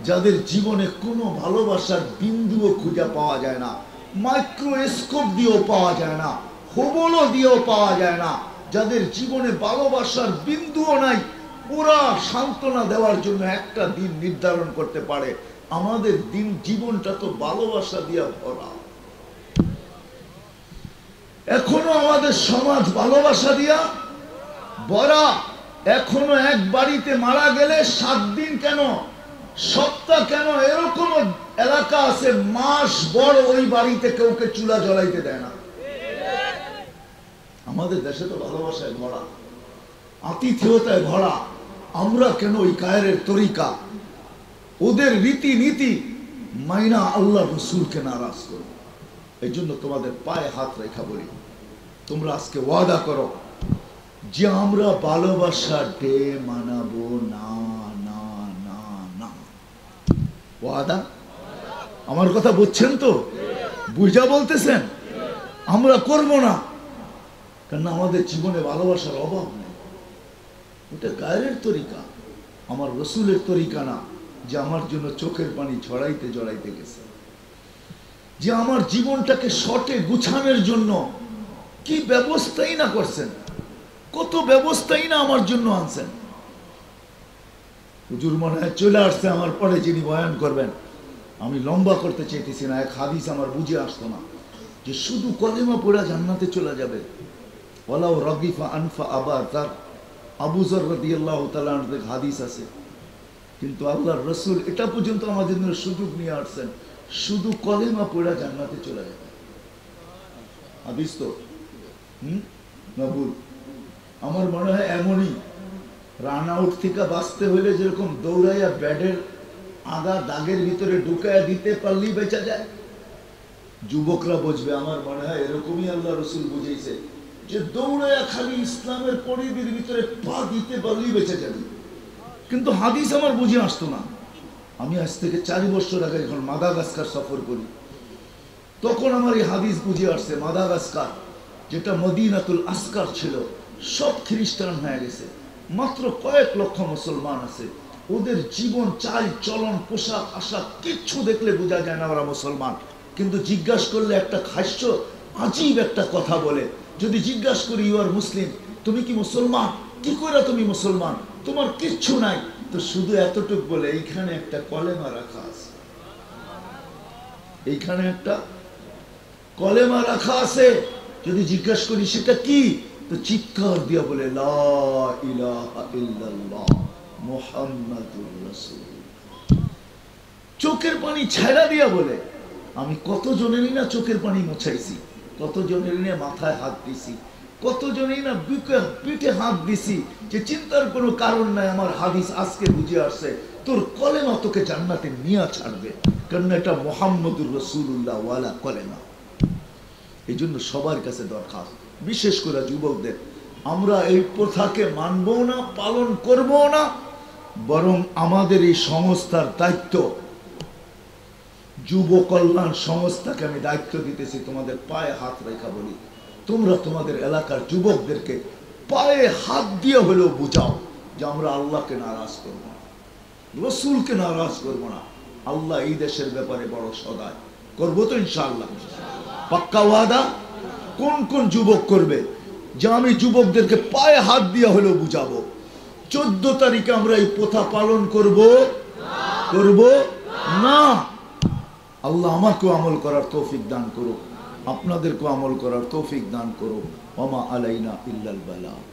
যাদের জীবনে কোনো ভালোবাসার বিন্দুও খুঁজে পাওয়া যায় না, মাইক্রোস্কোপ দিয়েও পাওয়া যায় না, হোবলও দিয়েও পাওয়া যায় না, যাদের জীবনে ভালোবাসার বিন্দুও নাই, ওরা সান্ত্বনা দেওয়ার জন্য একটা দিন নির্ধারণ করতে পারে। আমাদের দিন জীবনটা তো ভালোবাসা দিয়া ভরা। এখনো আমাদের সমাজ ভালোবাসা দিয়া ভরা। এখনো এক বাড়িতে মারা গেলে 7 দিন কেন, সপ্তাহ কেন, এরকম এলাকা আছে মাস বড় ওই বাড়িতে কাউকে চুলা জ্বলাইতে দেয় না। আমাদের দেশে তো ভালোবাসায় ভরা, আতিথেয়তায় ভরা। আমরা কেন ওই কায়ের তরিকা, ওদের রীতিনীতি মাইনা আল্লাহ রসুলকে নারাজ করো? এই জন্য তোমাদের পায়ে হাত রেখা বলি, তোমরা আজকে ওয়াদা করো যে আমরা ভালোবাসা ডে মানাবো না, না, না, না। ওয়াদা? আমার কথা বুঝছেন তো? বুঝা বলতেছেন? আমরা করব না, কারণ আমাদের জীবনে ভালোবাসার অভাব নেই। ওটা গায়ের তরিকা, আমার রসুলের তরিকা না, যে আমার জন্য চোখের পানি ছড়াইতে জড়াইতে গেছে, যে আমার জীবনটাকে শর্টে গুছানোর জন্য কি ব্যবস্থাই না করছেন, কত ব্যবস্থাই না আমার জন্য আনছেন। হুজুর মনে হয় চলে আসছে আমার পরে, যিনি বয়ান করবেন। আমি লম্বা করতে চাইতেছি না, এক হাদিস আমার বুঝে আসতো না, যে শুধু কলেমা পড়া জান্নাতে চলে যাবে। ওয়ালাউ রাগিফা আনফা আবা, তার আবু যর রাদিয়াল্লাহু তাআলা আনহু হাদিস আছে। কিন্তু আল্লাহর রসুল এটা পর্যন্ত আমাদের জন্য সুযোগ নিয়ে আসছেন, শুধু কলেমা পড়া জান্নাতে চলে যাবে। হাদিস তো নবুল। আমার মনে হয় এমনই, রান আউট থেকে বাঁচতে হলে যেরকম দৌড়াইয়া ব্যাডের আগা দাগের ভিতরে ঢুকাইয়া দিতে পারলেই বেঁচা যায়, যুবকরা বুঝবে। আমার মনে হয় এরকমই আল্লাহ রসুল বুঝেছে, যে দৌড়াইয়া খালি ইসলামের পরিধির ভিতরে পা দিতে পারলেই বেঁচে যাবে। কিন্তু হাদিস আমার বুঝে আসতো না। আমি আজ থেকে 4 বছর আগে যখন মাদাগাস্কার সফর করি, তখন আমার এই হাদিস বুঝে আসছে। মাদাগাস্কার, যেটা মদিনাতুল আসকার ছিল, সব খ্রিস্টান হয়ে গেছে, মাত্র কয়েক লক্ষ মুসলমান আছে। ওদের জীবন, চাল চলন, পোশাক আশাক কিচ্ছু দেখলে বোঝা যায় না ওরা মুসলমান। কিন্তু জিজ্ঞাসা করলে একটা হাস্য আজীব একটা কথা বলে। যদি জিজ্ঞাসা করি ইউ আর মুসলিম, তুমি কি মুসলমান, কি করে তুমি মুসলমান, তোমার কিচ্ছু নাই, তো শুধু এতটুক বলে এইখানে একটা কলেমা রাখা আছে, এইখানে একটা কলেমা রাখা আছে। যদি জিজ্ঞাসা করি সেটা কি, তো চিৎকার দিয়া বলে লা ইলাহা ইল্লাল্লাহ মুহাম্মাদুর রাসূলুল্লাহ। চোখের পানি ছেড়া দিয়া বলে। আমি কত জনেরই না চোখের পানি মোছাইছি, কত জনেরই না মাথায় হাত দিছি, কত জনেই না পিঠে হাত দিছি, যে চিন্তার কোনো কারণ নাই। আমার হাদিস আজকে বুঝে আসছে, তোর কলেমা তোকে জান্নাতে নিয়ে ছাড়বে, কারণ এটা মুহাম্মদুর রাসূলুল্লাহ ওয়ালা কলেমা। এই জন্য সবার কাছে দরখাস্ত, বিশেষ করে যুবকদের, আমরা এই প্রথাকে মানবো না, পালন করবো না, বরং আমাদের এই সংস্থার দায়িত্ব, যুব কল্যাণ সংস্থাকে আমি দায়িত্ব দিতেছি, তোমাদের পায়ে হাত রেখা বলি, তোমরা তোমাদের এলাকার যুবকদেরকে পায়ে হাত দিয়ে হলেও বুঝাও যে আমরা আল্লাহকে নারাজ করব না, রসুলকে নারাজ করব না। আল্লাহ এই দেশের ব্যাপারে বড় সদয়, করবো তো ইনশাআল্লাহ, পাক্কা ওয়াদা। কোন কোন যুবক করবে যে আমি যুবকদেরকে পায়ে হাত দিয়ে হলেও বুঝাবো? 14 তারিখে আমরা এই প্রথা পালন করব না। আল্লাহ আমাকেও আমল করার তৌফিক দান করুক, আপনাদেরকেও আমল করার তৌফিক দান করুক। ওমা আলাইনা ইল্লাল বালাগ।